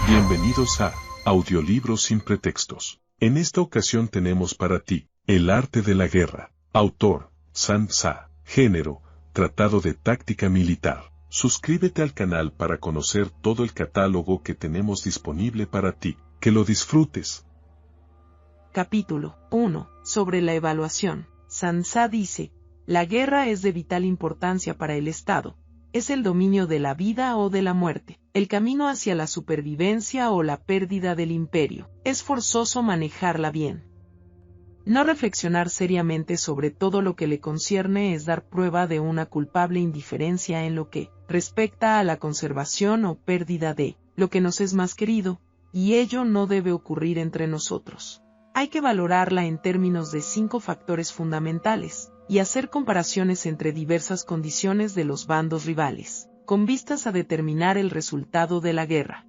Bienvenidos a Audiolibros sin pretextos. En esta ocasión tenemos para ti, El arte de la guerra. Autor, Sun Tzu. Género, Tratado de táctica militar. Suscríbete al canal para conocer todo el catálogo que tenemos disponible para ti. Que lo disfrutes. Capítulo 1. Sobre la evaluación. Sun Tzu dice, la guerra es de vital importancia para el Estado. Es el dominio de la vida o de la muerte, el camino hacia la supervivencia o la pérdida del imperio. Es forzoso manejarla bien. No reflexionar seriamente sobre todo lo que le concierne es dar prueba de una culpable indiferencia en lo que respecta a la conservación o pérdida de lo que nos es más querido, y ello no debe ocurrir entre nosotros. Hay que valorarla en términos de 5 factores fundamentales, y hacer comparaciones entre diversas condiciones de los bandos rivales, con vistas a determinar el resultado de la guerra.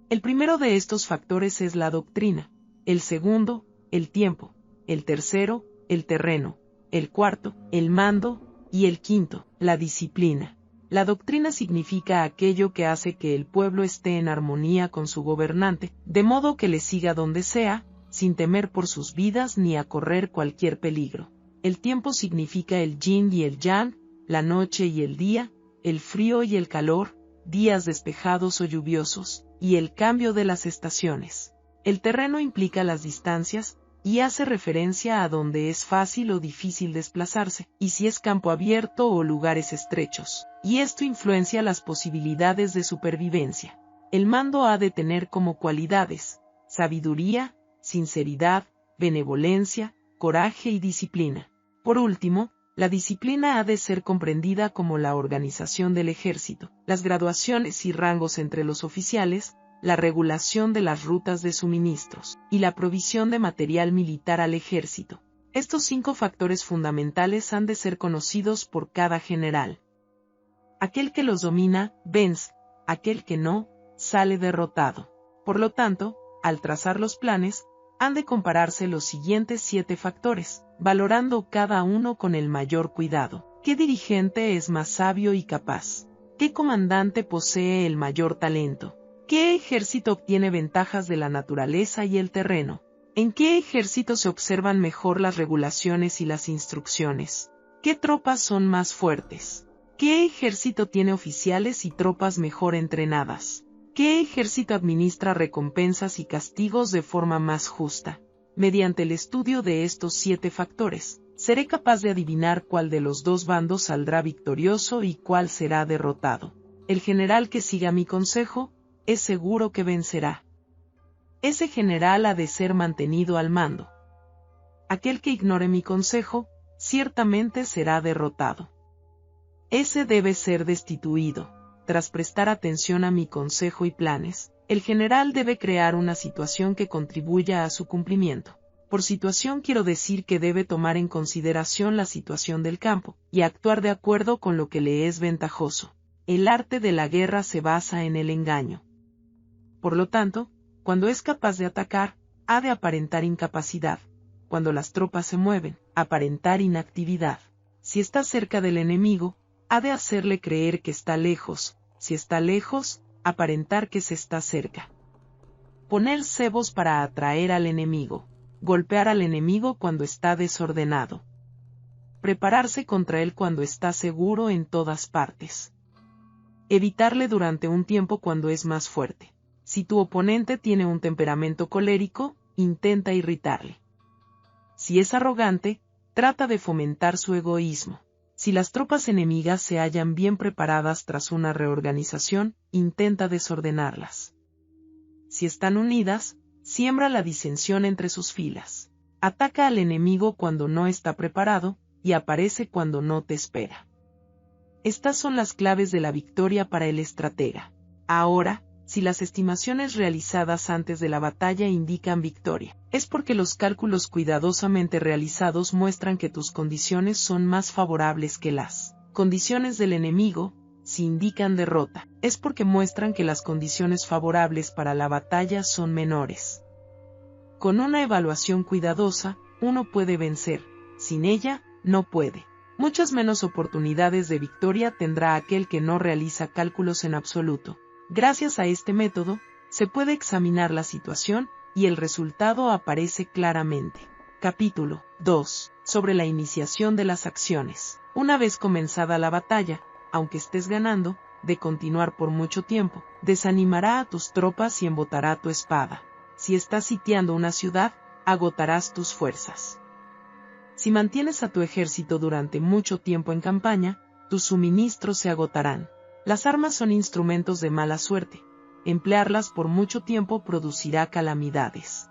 El primero de estos factores es la doctrina, el segundo, el tiempo, el tercero, el terreno, el cuarto, el mando, y el quinto, la disciplina. La doctrina significa aquello que hace que el pueblo esté en armonía con su gobernante, de modo que le siga donde sea, sin temer por sus vidas ni a correr cualquier peligro. El tiempo significa el yin y el yang, la noche y el día, el frío y el calor, días despejados o lluviosos, y el cambio de las estaciones. El terreno implica las distancias, y hace referencia a donde es fácil o difícil desplazarse, y si es campo abierto o lugares estrechos, y esto influencia las posibilidades de supervivencia. El mando ha de tener como cualidades, sabiduría, sinceridad, benevolencia, coraje y disciplina. Por último, la disciplina ha de ser comprendida como la organización del ejército, las graduaciones y rangos entre los oficiales, la regulación de las rutas de suministros, y la provisión de material militar al ejército. Estos 5 factores fundamentales han de ser conocidos por cada general. Aquel que los domina, vence; aquel que no, sale derrotado. Por lo tanto, al trazar los planes, han de compararse los siguientes 7 factores, valorando cada uno con el mayor cuidado. ¿Qué dirigente es más sabio y capaz? ¿Qué comandante posee el mayor talento? ¿Qué ejército obtiene ventajas de la naturaleza y el terreno? ¿En qué ejército se observan mejor las regulaciones y las instrucciones? ¿Qué tropas son más fuertes? ¿Qué ejército tiene oficiales y tropas mejor entrenadas? ¿Qué ejército administra recompensas y castigos de forma más justa? Mediante el estudio de estos 7 factores, seré capaz de adivinar cuál de los 2 bandos saldrá victorioso y cuál será derrotado. El general que siga mi consejo, es seguro que vencerá. Ese general ha de ser mantenido al mando. Aquel que ignore mi consejo, ciertamente será derrotado. Ese debe ser destituido. Tras prestar atención a mi consejo y planes, el general debe crear una situación que contribuya a su cumplimiento. Por situación quiero decir que debe tomar en consideración la situación del campo, y actuar de acuerdo con lo que le es ventajoso. El arte de la guerra se basa en el engaño. Por lo tanto, cuando es capaz de atacar, ha de aparentar incapacidad. Cuando las tropas se mueven, aparentar inactividad. Si está cerca del enemigo, ha de hacerle creer que está lejos; si está lejos, aparentar que se está cerca. Poner cebos para atraer al enemigo. Golpear al enemigo cuando está desordenado. Prepararse contra él cuando está seguro en todas partes. Evitarle durante un tiempo cuando es más fuerte. Si tu oponente tiene un temperamento colérico, intenta irritarle. Si es arrogante, trata de fomentar su egoísmo. Si las tropas enemigas se hallan bien preparadas tras una reorganización, intenta desordenarlas. Si están unidas, siembra la disensión entre sus filas. Ataca al enemigo cuando no está preparado, y aparece cuando no te espera. Estas son las claves de la victoria para el estratega. Ahora, si las estimaciones realizadas antes de la batalla indican victoria, es porque los cálculos cuidadosamente realizados muestran que tus condiciones son más favorables que las condiciones del enemigo. Si indican derrota, es porque muestran que las condiciones favorables para la batalla son menores. Con una evaluación cuidadosa, uno puede vencer; sin ella, no puede. Muchas menos oportunidades de victoria tendrá aquel que no realiza cálculos en absoluto. Gracias a este método, se puede examinar la situación y el resultado aparece claramente. Capítulo 2. Sobre la iniciación de las acciones. Una vez comenzada la batalla, aunque estés ganando, de continuar por mucho tiempo, desanimará a tus tropas y embotará tu espada. Si estás sitiando una ciudad, agotarás tus fuerzas. Si mantienes a tu ejército durante mucho tiempo en campaña, tus suministros se agotarán. Las armas son instrumentos de mala suerte. Emplearlas por mucho tiempo producirá calamidades.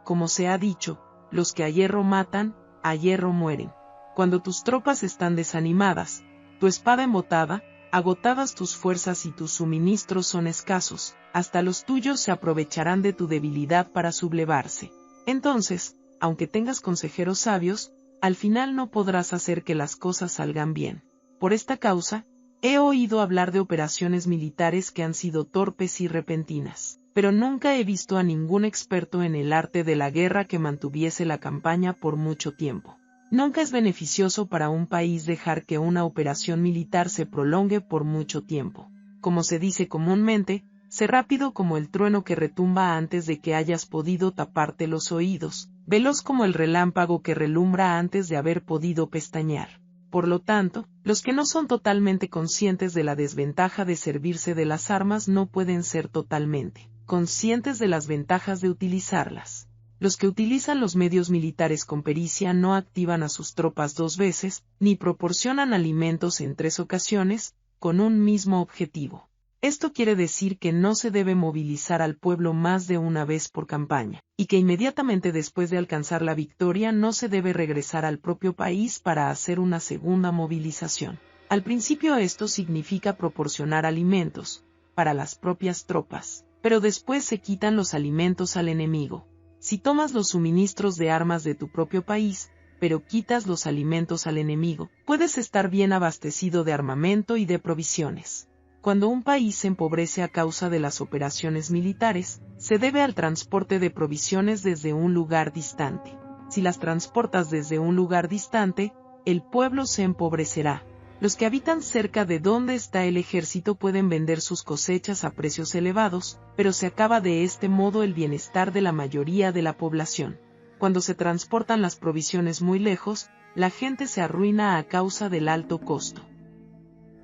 Como se ha dicho, los que a hierro matan, a hierro mueren. Cuando tus tropas están desanimadas, tu espada embotada, agotadas tus fuerzas y tus suministros son escasos, hasta los tuyos se aprovecharán de tu debilidad para sublevarse. Entonces, aunque tengas consejeros sabios, al final no podrás hacer que las cosas salgan bien. Por esta causa, he oído hablar de operaciones militares que han sido torpes y repentinas, pero nunca he visto a ningún experto en el arte de la guerra que mantuviese la campaña por mucho tiempo. Nunca es beneficioso para un país dejar que una operación militar se prolongue por mucho tiempo. Como se dice comúnmente, sé rápido como el trueno que retumba antes de que hayas podido taparte los oídos, veloz como el relámpago que relumbra antes de haber podido pestañear. Por lo tanto, los que no son totalmente conscientes de la desventaja de servirse de las armas no pueden ser totalmente conscientes de las ventajas de utilizarlas. Los que utilizan los medios militares con pericia no activan a sus tropas 2 veces, ni proporcionan alimentos en 3 ocasiones, con un mismo objetivo. Esto quiere decir que no se debe movilizar al pueblo más de una vez por campaña, y que inmediatamente después de alcanzar la victoria no se debe regresar al propio país para hacer una segunda movilización. Al principio esto significa proporcionar alimentos, para las propias tropas, pero después se quitan los alimentos al enemigo. Si tomas los suministros de armas de tu propio país, pero quitas los alimentos al enemigo, puedes estar bien abastecido de armamento y de provisiones. Cuando un país se empobrece a causa de las operaciones militares, se debe al transporte de provisiones desde un lugar distante. Si las transportas desde un lugar distante, el pueblo se empobrecerá. Los que habitan cerca de donde está el ejército pueden vender sus cosechas a precios elevados, pero se acaba de este modo el bienestar de la mayoría de la población. Cuando se transportan las provisiones muy lejos, la gente se arruina a causa del alto costo.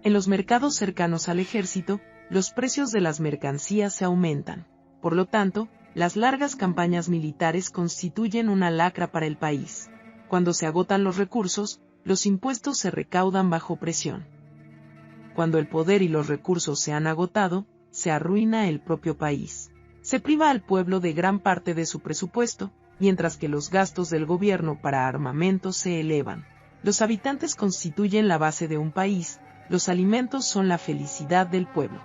En los mercados cercanos al ejército, los precios de las mercancías se aumentan. Por lo tanto, las largas campañas militares constituyen una lacra para el país. Cuando se agotan los recursos, los impuestos se recaudan bajo presión. Cuando el poder y los recursos se han agotado, se arruina el propio país. Se priva al pueblo de gran parte de su presupuesto, mientras que los gastos del gobierno para armamento se elevan. Los habitantes constituyen la base de un país, los alimentos son la felicidad del pueblo.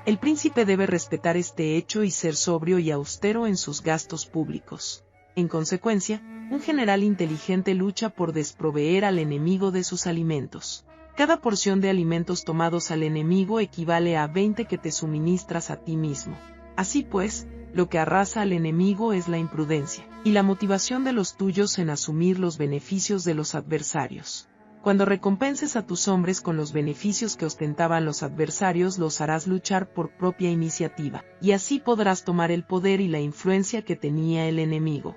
El príncipe debe respetar este hecho y ser sobrio y austero en sus gastos públicos. En consecuencia, un general inteligente lucha por desproveer al enemigo de sus alimentos. Cada porción de alimentos tomados al enemigo equivale a 20 que te suministras a ti mismo. Así pues, lo que arrasa al enemigo es la imprudencia, y la motivación de los tuyos en asumir los beneficios de los adversarios. Cuando recompenses a tus hombres con los beneficios que ostentaban los adversarios, los harás luchar por propia iniciativa, y así podrás tomar el poder y la influencia que tenía el enemigo.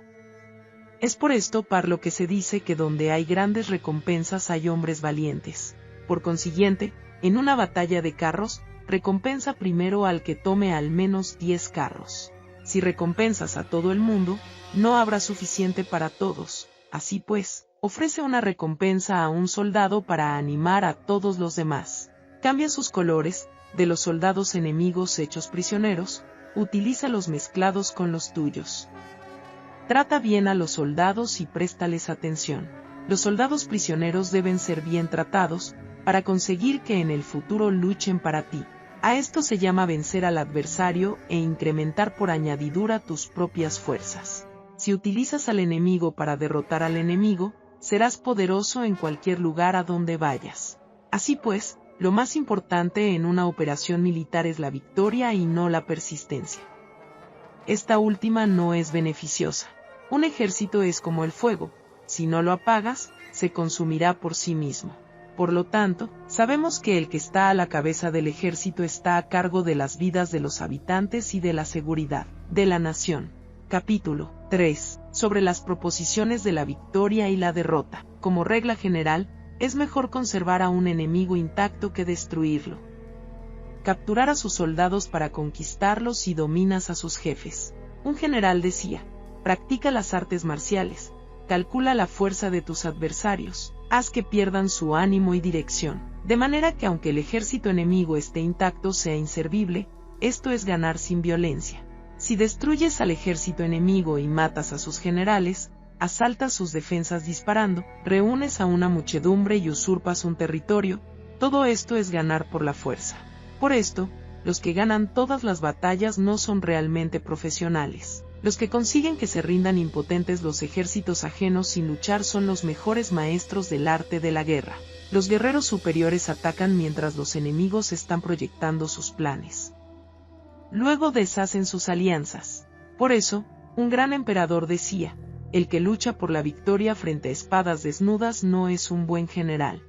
Es por esto por lo que se dice que donde hay grandes recompensas hay hombres valientes. Por consiguiente, en una batalla de carros, recompensa primero al que tome al menos 10 carros. Si recompensas a todo el mundo, no habrá suficiente para todos. Así pues, ofrece una recompensa a un soldado para animar a todos los demás. Cambia sus colores, de los soldados enemigos hechos prisioneros, utilízalos mezclados con los tuyos. Trata bien a los soldados y préstales atención. Los soldados prisioneros deben ser bien tratados, para conseguir que en el futuro luchen para ti. A esto se llama vencer al adversario e incrementar por añadidura tus propias fuerzas. Si utilizas al enemigo para derrotar al enemigo, serás poderoso en cualquier lugar a donde vayas. Así pues, lo más importante en una operación militar es la victoria y no la persistencia. Esta última no es beneficiosa. Un ejército es como el fuego, si no lo apagas, se consumirá por sí mismo. Por lo tanto, sabemos que el que está a la cabeza del ejército está a cargo de las vidas de los habitantes y de la seguridad de la nación. Capítulo 3. Sobre las proposiciones de la victoria y la derrota. Como regla general, es mejor conservar a un enemigo intacto que destruirlo. Capturar a sus soldados para conquistarlos y dominas a sus jefes. Un general decía: practica las artes marciales, calcula la fuerza de tus adversarios, haz que pierdan su ánimo y dirección, de manera que aunque el ejército enemigo esté intacto sea inservible. Esto es ganar sin violencia. Si destruyes al ejército enemigo y matas a sus generales, asaltas sus defensas disparando, reúnes a una muchedumbre y usurpas un territorio, todo esto es ganar por la fuerza. Por esto, los que ganan todas las batallas no son realmente profesionales. Los que consiguen que se rindan impotentes los ejércitos ajenos sin luchar son los mejores maestros del arte de la guerra. Los guerreros superiores atacan mientras los enemigos están proyectando sus planes. Luego deshacen sus alianzas. Por eso, un gran emperador decía: el que lucha por la victoria frente a espadas desnudas no es un buen general.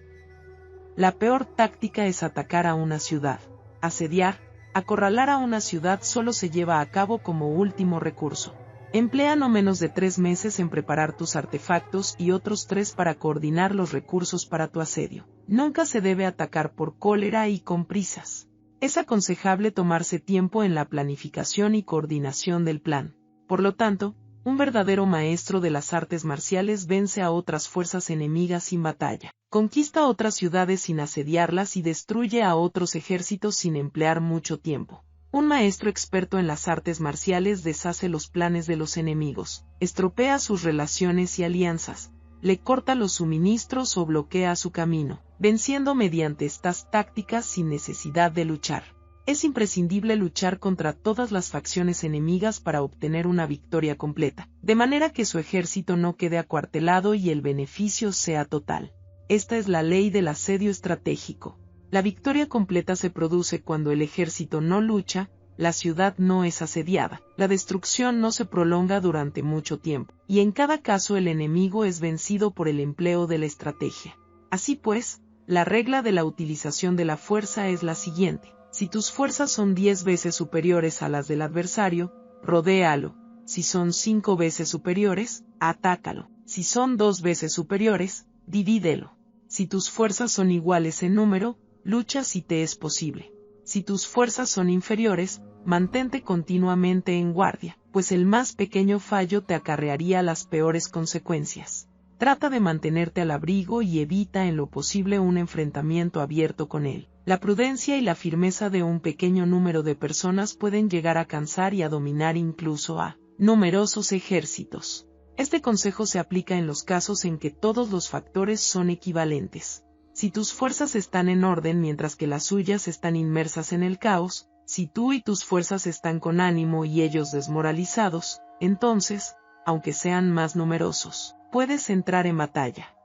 La peor táctica es atacar a una ciudad. Asediar, acorralar a una ciudad solo se lleva a cabo como último recurso. Emplea no menos de 3 meses en preparar tus artefactos y otros 3 para coordinar los recursos para tu asedio. Nunca se debe atacar por cólera y con prisas. Es aconsejable tomarse tiempo en la planificación y coordinación del plan. Por lo tanto, un verdadero maestro de las artes marciales vence a otras fuerzas enemigas sin batalla, conquista otras ciudades sin asediarlas y destruye a otros ejércitos sin emplear mucho tiempo. Un maestro experto en las artes marciales deshace los planes de los enemigos, estropea sus relaciones y alianzas, le corta los suministros o bloquea su camino, venciendo mediante estas tácticas sin necesidad de luchar. Es imprescindible luchar contra todas las facciones enemigas para obtener una victoria completa, de manera que su ejército no quede acuartelado y el beneficio sea total. Esta es la ley del asedio estratégico. La victoria completa se produce cuando el ejército no lucha, la ciudad no es asediada, la destrucción no se prolonga durante mucho tiempo, y en cada caso el enemigo es vencido por el empleo de la estrategia. Así pues, la regla de la utilización de la fuerza es la siguiente: si tus fuerzas son 10 veces superiores a las del adversario, rodéalo. Si son 5 veces superiores, atácalo. Si son 2 veces superiores, divídelo. Si tus fuerzas son iguales en número, lucha si te es posible. Si tus fuerzas son inferiores, mantente continuamente en guardia, pues el más pequeño fallo te acarrearía las peores consecuencias. Trata de mantenerte al abrigo y evita en lo posible un enfrentamiento abierto con él. La prudencia y la firmeza de un pequeño número de personas pueden llegar a cansar y a dominar incluso a numerosos ejércitos. Este consejo se aplica en los casos en que todos los factores son equivalentes. Si tus fuerzas están en orden mientras que las suyas están inmersas en el caos, si tú y tus fuerzas están con ánimo y ellos desmoralizados, entonces, aunque sean más numerosos, puedes entrar en batalla.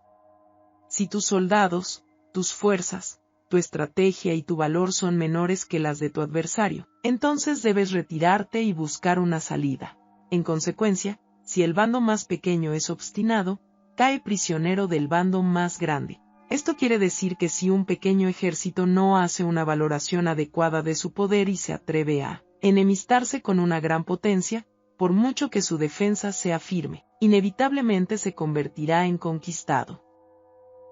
Si tus soldados, tus fuerzas, tu estrategia y tu valor son menores que las de tu adversario, entonces debes retirarte y buscar una salida. En consecuencia, si el bando más pequeño es obstinado, cae prisionero del bando más grande. Esto quiere decir que si un pequeño ejército no hace una valoración adecuada de su poder y se atreve a enemistarse con una gran potencia, por mucho que su defensa sea firme, inevitablemente se convertirá en conquistado.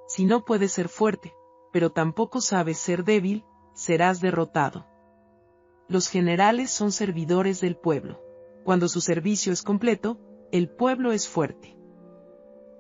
Si no puedes ser fuerte, pero tampoco sabes ser débil, serás derrotado. Los generales son servidores del pueblo. Cuando su servicio es completo, el pueblo es fuerte.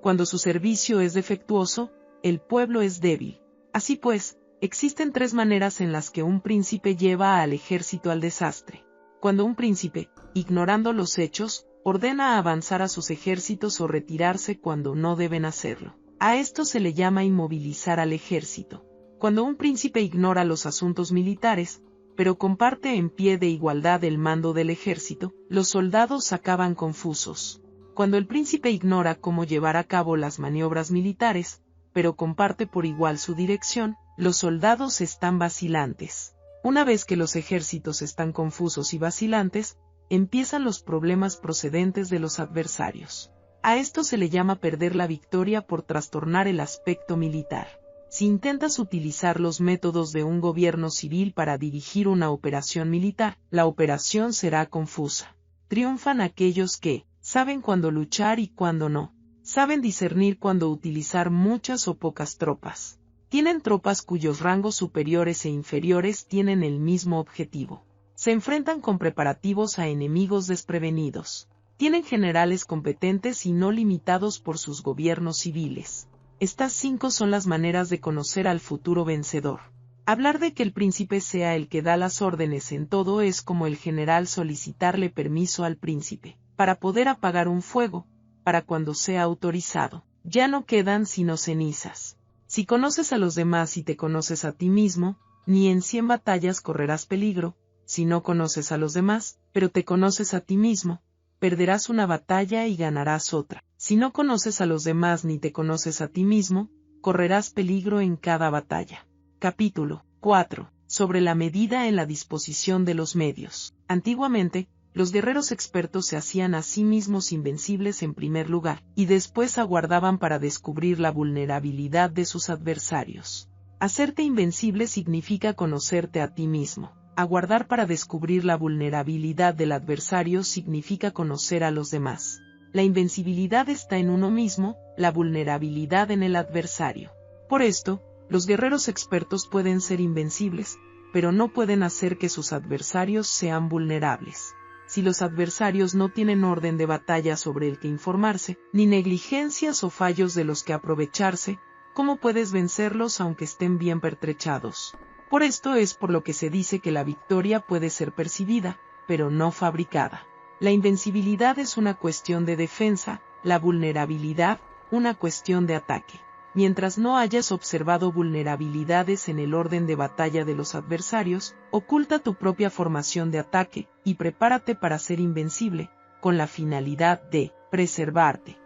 Cuando su servicio es defectuoso, el pueblo es débil. Así pues, existen 3 maneras en las que un príncipe lleva al ejército al desastre. Cuando un príncipe, ignorando los hechos, ordena avanzar a sus ejércitos o retirarse cuando no deben hacerlo. A esto se le llama inmovilizar al ejército. Cuando un príncipe ignora los asuntos militares, pero comparte en pie de igualdad el mando del ejército, los soldados acaban confusos. Cuando el príncipe ignora cómo llevar a cabo las maniobras militares, pero comparte por igual su dirección, los soldados están vacilantes. Una vez que los ejércitos están confusos y vacilantes, empiezan los problemas procedentes de los adversarios. A esto se le llama perder la victoria por trastornar el aspecto militar. Si intentas utilizar los métodos de un gobierno civil para dirigir una operación militar, la operación será confusa. Triunfan aquellos que saben cuándo luchar y cuándo no. Saben discernir cuándo utilizar muchas o pocas tropas. Tienen tropas cuyos rangos superiores e inferiores tienen el mismo objetivo. Se enfrentan con preparativos a enemigos desprevenidos. Tienen generales competentes y no limitados por sus gobiernos civiles. Estas 5 son las maneras de conocer al futuro vencedor. Hablar de que el príncipe sea el que da las órdenes en todo es como el general solicitarle permiso al príncipe, para poder apagar un fuego, para cuando sea autorizado, ya no quedan sino cenizas. Si conoces a los demás y te conoces a ti mismo, ni en 100 batallas correrás peligro. Si no conoces a los demás, pero te conoces a ti mismo, perderás una batalla y ganarás otra. Si no conoces a los demás ni te conoces a ti mismo, correrás peligro en cada batalla. Capítulo 4. Sobre la medida en la disposición de los medios. Antiguamente, los guerreros expertos se hacían a sí mismos invencibles en primer lugar, y después aguardaban para descubrir la vulnerabilidad de sus adversarios. Hacerte invencible significa conocerte a ti mismo. Aguardar para descubrir la vulnerabilidad del adversario significa conocer a los demás. La invencibilidad está en uno mismo, la vulnerabilidad en el adversario. Por esto, los guerreros expertos pueden ser invencibles, pero no pueden hacer que sus adversarios sean vulnerables. Si los adversarios no tienen orden de batalla sobre el que informarse, ni negligencias o fallos de los que aprovecharse, ¿cómo puedes vencerlos aunque estén bien pertrechados? Por esto es por lo que se dice que la victoria puede ser percibida, pero no fabricada. La invencibilidad es una cuestión de defensa, la vulnerabilidad, una cuestión de ataque. Mientras no hayas observado vulnerabilidades en el orden de batalla de los adversarios, oculta tu propia formación de ataque, y prepárate para ser invencible, con la finalidad de preservarte.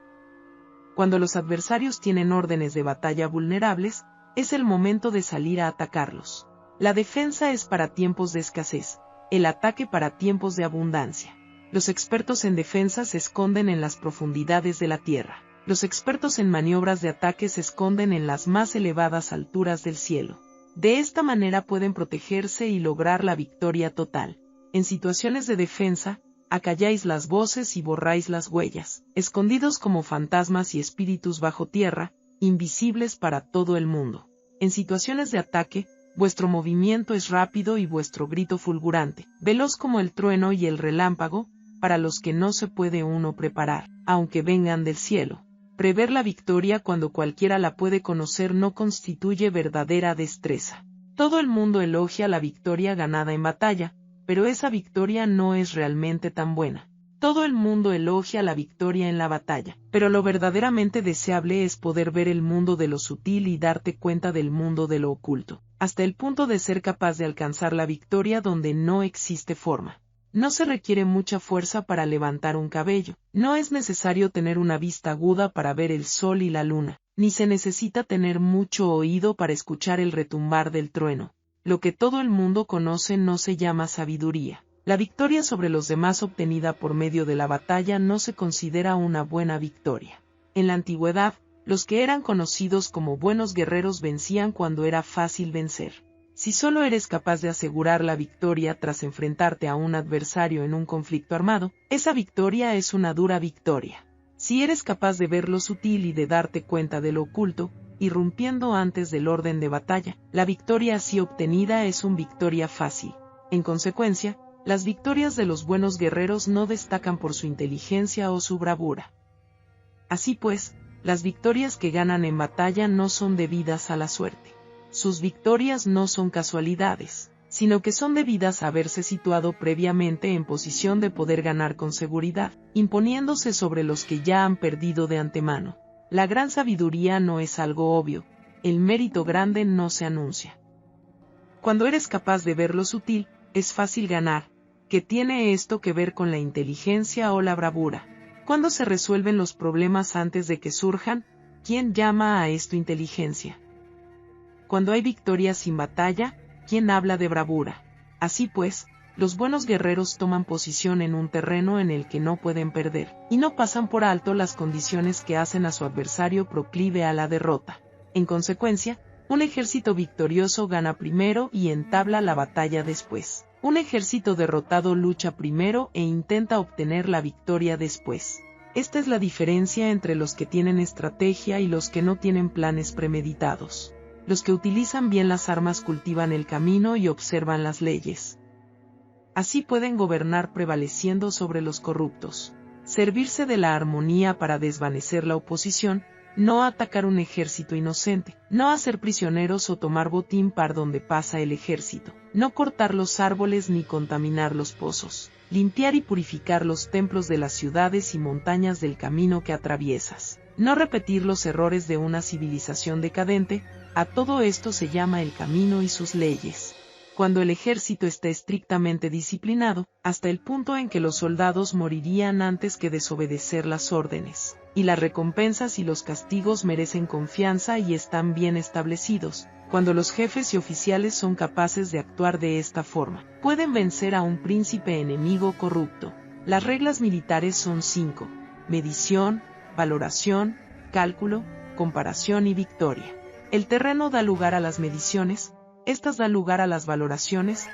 Cuando los adversarios tienen órdenes de batalla vulnerables, es el momento de salir a atacarlos. La defensa es para tiempos de escasez, el ataque para tiempos de abundancia. Los expertos en defensa se esconden en las profundidades de la tierra. Los expertos en maniobras de ataque se esconden en las más elevadas alturas del cielo. De esta manera pueden protegerse y lograr la victoria total. En situaciones de defensa, acalláis las voces y borráis las huellas, escondidos como fantasmas y espíritus bajo tierra, invisibles para todo el mundo. En situaciones de ataque, vuestro movimiento es rápido y vuestro grito fulgurante, veloz como el trueno y el relámpago, para los que no se puede uno preparar, aunque vengan del cielo. Prever la victoria cuando cualquiera la puede conocer no constituye verdadera destreza. Todo el mundo elogia la victoria ganada en batalla, pero esa victoria no es realmente tan buena. Todo el mundo elogia la victoria en la batalla, pero lo verdaderamente deseable es poder ver el mundo de lo sutil y darte cuenta del mundo de lo oculto, hasta el punto de ser capaz de alcanzar la victoria donde no existe forma. No se requiere mucha fuerza para levantar un cabello, no es necesario tener una vista aguda para ver el sol y la luna, ni se necesita tener mucho oído para escuchar el retumbar del trueno. Lo que todo el mundo conoce no se llama sabiduría. La victoria sobre los demás obtenida por medio de la batalla no se considera una buena victoria. En la antigüedad, los que eran conocidos como buenos guerreros vencían cuando era fácil vencer. Si solo eres capaz de asegurar la victoria tras enfrentarte a un adversario en un conflicto armado, esa victoria es una dura victoria. Si eres capaz de ver lo sutil y de darte cuenta de lo oculto, irrumpiendo antes del orden de batalla, la victoria así obtenida es una victoria fácil. En consecuencia, las victorias de los buenos guerreros no destacan por su inteligencia o su bravura. Así pues, las victorias que ganan en batalla no son debidas a la suerte. Sus victorias no son casualidades, sino que son debidas a haberse situado previamente en posición de poder ganar con seguridad, imponiéndose sobre los que ya han perdido de antemano. La gran sabiduría no es algo obvio, el mérito grande no se anuncia. Cuando eres capaz de ver lo sutil, es fácil ganar. ¿Qué tiene esto que ver con la inteligencia o la bravura? ¿Cuándo se resuelven los problemas antes de que surjan? ¿Quién llama a esto inteligencia? Cuando hay victorias sin batalla, ¿quién habla de bravura? Así pues, Los buenos guerreros toman posición en un terreno en el que no pueden perder, y no pasan por alto las condiciones que hacen a su adversario proclive a la derrota. En consecuencia, un ejército victorioso gana primero y entabla la batalla después. Un ejército derrotado lucha primero e intenta obtener la victoria después. Esta es la diferencia entre los que tienen estrategia y los que no tienen planes premeditados. Los que utilizan bien las armas cultivan el camino y observan las leyes. Así pueden gobernar prevaleciendo sobre los corruptos. Servirse de la armonía para desvanecer la oposición, no atacar un ejército inocente, no hacer prisioneros o tomar botín par donde pasa el ejército, no cortar los árboles ni contaminar los pozos, limpiar y purificar los templos de las ciudades y montañas del camino que atraviesas, no repetir los errores de una civilización decadente. A todo esto se llama el camino y sus leyes. Cuando el ejército está estrictamente disciplinado, hasta el punto en que los soldados morirían antes que desobedecer las órdenes, y las recompensas y los castigos merecen confianza y están bien establecidos, cuando los jefes y oficiales son capaces de actuar de esta forma, pueden vencer a un príncipe enemigo corrupto. Las reglas militares son 5: medición, valoración, cálculo, comparación y victoria. El terreno da lugar a las mediciones, estas dan lugar a las valoraciones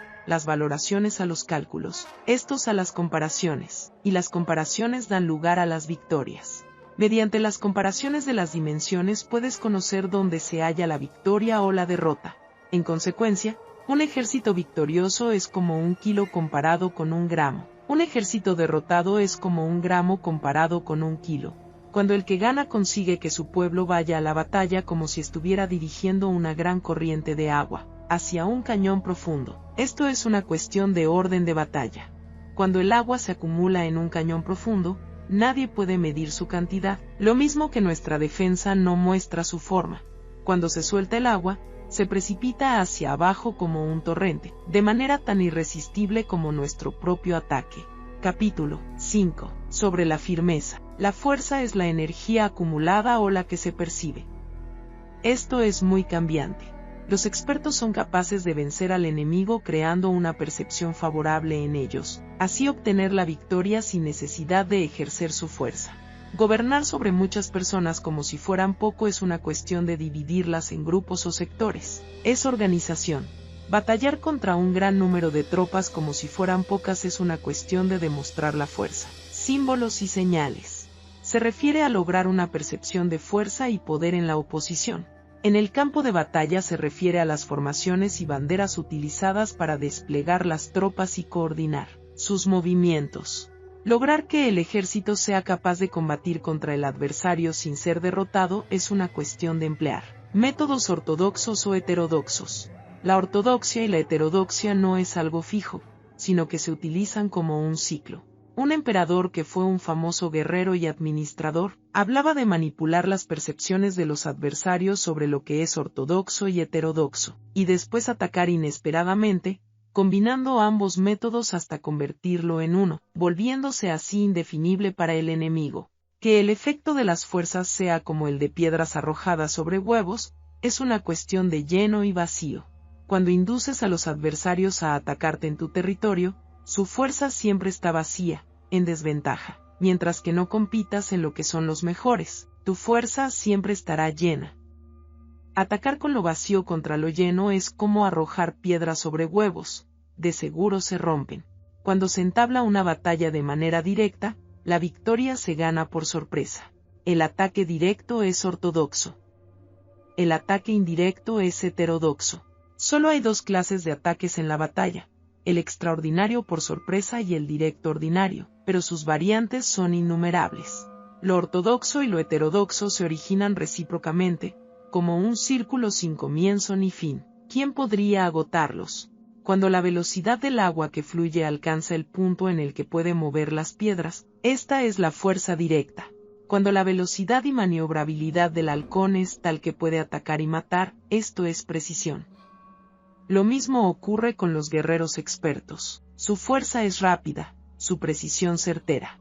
a los cálculos, estos a las comparaciones, y las comparaciones dan lugar a las victorias. Mediante las comparaciones de las dimensiones puedes conocer dónde se halla la victoria o la derrota. En consecuencia, un ejército victorioso es como 1 kilo comparado con 1 gramo. Un ejército derrotado es como 1 gramo comparado con 1 kilo. Cuando el que gana consigue que su pueblo vaya a la batalla como si estuviera dirigiendo una gran corriente de agua hacia un cañón profundo. Esto es una cuestión de orden de batalla. Cuando el agua se acumula en un cañón profundo, nadie puede medir su cantidad, lo mismo que nuestra defensa no muestra su forma. Cuando se suelta el agua, se precipita hacia abajo como un torrente, de manera tan irresistible como nuestro propio ataque. Capítulo 5. Sobre la firmeza. La fuerza es la energía acumulada o la que se percibe. Esto es muy cambiante. Los expertos son capaces de vencer al enemigo creando una percepción favorable en ellos, así obtener la victoria sin necesidad de ejercer su fuerza. Gobernar sobre muchas personas como si fueran poco es una cuestión de dividirlas en grupos o sectores. Es organización. Batallar contra un gran número de tropas como si fueran pocas es una cuestión de demostrar la fuerza. Símbolos y señales. Se refiere a lograr una percepción de fuerza y poder en la oposición. En el campo de batalla se refiere a las formaciones y banderas utilizadas para desplegar las tropas y coordinar sus movimientos. Lograr que el ejército sea capaz de combatir contra el adversario sin ser derrotado es una cuestión de emplear métodos ortodoxos o heterodoxos. La ortodoxia y la heterodoxia no es algo fijo, sino que se utilizan como un ciclo. Un emperador que fue un famoso guerrero y administrador, hablaba de manipular las percepciones de los adversarios sobre lo que es ortodoxo y heterodoxo, y después atacar inesperadamente, combinando ambos métodos hasta convertirlo en uno, volviéndose así indefinible para el enemigo. Que el efecto de las fuerzas sea como el de piedras arrojadas sobre huevos, es una cuestión de lleno y vacío. Cuando induces a los adversarios a atacarte en tu territorio, su fuerza siempre está vacía, en desventaja, mientras que no compitas en lo que son los mejores, tu fuerza siempre estará llena. Atacar con lo vacío contra lo lleno es como arrojar piedras sobre huevos, de seguro se rompen. Cuando se entabla una batalla de manera directa, la victoria se gana por sorpresa. El ataque directo es ortodoxo. El ataque indirecto es heterodoxo. Solo hay 2 clases de ataques en la batalla, el extraordinario por sorpresa y el directo ordinario, pero sus variantes son innumerables. Lo ortodoxo y lo heterodoxo se originan recíprocamente, como un círculo sin comienzo ni fin. ¿Quién podría agotarlos? Cuando la velocidad del agua que fluye alcanza el punto en el que puede mover las piedras, esta es la fuerza directa. Cuando la velocidad y maniobrabilidad del halcón es tal que puede atacar y matar, esto es precisión. Lo mismo ocurre con los guerreros expertos. Su fuerza es rápida, su precisión certera.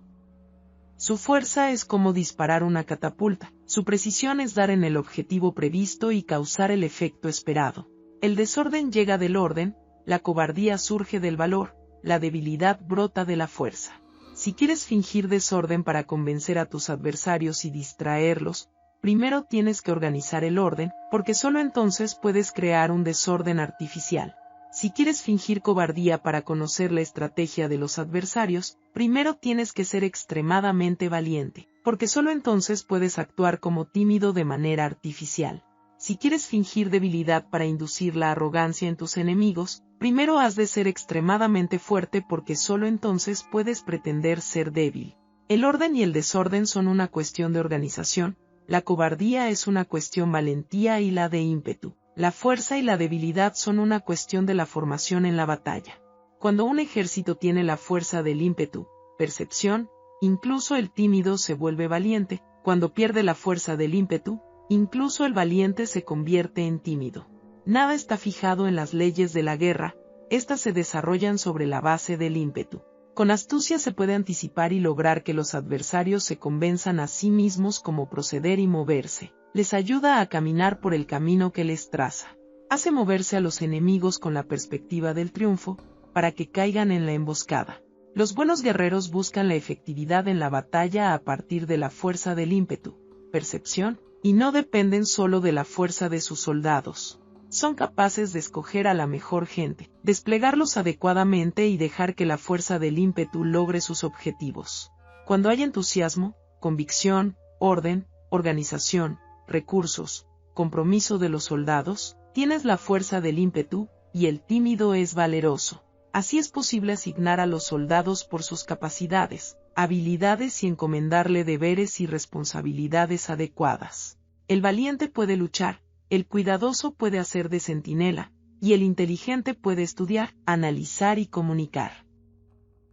Su fuerza es como disparar una catapulta, su precisión es dar en el objetivo previsto y causar el efecto esperado. El desorden llega del orden, la cobardía surge del valor, la debilidad brota de la fuerza. Si quieres fingir desorden para convencer a tus adversarios y distraerlos, primero tienes que organizar el orden, porque solo entonces puedes crear un desorden artificial. Si quieres fingir cobardía para conocer la estrategia de los adversarios, primero tienes que ser extremadamente valiente, porque solo entonces puedes actuar como tímido de manera artificial. Si quieres fingir debilidad para inducir la arrogancia en tus enemigos, primero has de ser extremadamente fuerte porque solo entonces puedes pretender ser débil. El orden y el desorden son una cuestión de organización, la cobardía es una cuestión valentía y la de ímpetu. La fuerza y la debilidad son una cuestión de la formación en la batalla. Cuando un ejército tiene la fuerza del ímpetu, percepción, incluso el tímido se vuelve valiente. Cuando pierde la fuerza del ímpetu, incluso el valiente se convierte en tímido. Nada está fijado en las leyes de la guerra, estas se desarrollan sobre la base del ímpetu. Con astucia se puede anticipar y lograr que los adversarios se convenzan a sí mismos cómo proceder y moverse. Les ayuda a caminar por el camino que les traza. Hace moverse a los enemigos con la perspectiva del triunfo, para que caigan en la emboscada. Los buenos guerreros buscan la efectividad en la batalla a partir de la fuerza del ímpetu, percepción, y no dependen solo de la fuerza de sus soldados. Son capaces de escoger a la mejor gente, desplegarlos adecuadamente y dejar que la fuerza del ímpetu logre sus objetivos. Cuando hay entusiasmo, convicción, orden, organización, recursos, compromiso de los soldados, tienes la fuerza del ímpetu, y el tímido es valeroso. Así es posible asignar a los soldados por sus capacidades, habilidades y encomendarle deberes y responsabilidades adecuadas. El valiente puede luchar, el cuidadoso puede hacer de centinela, y el inteligente puede estudiar, analizar y comunicar.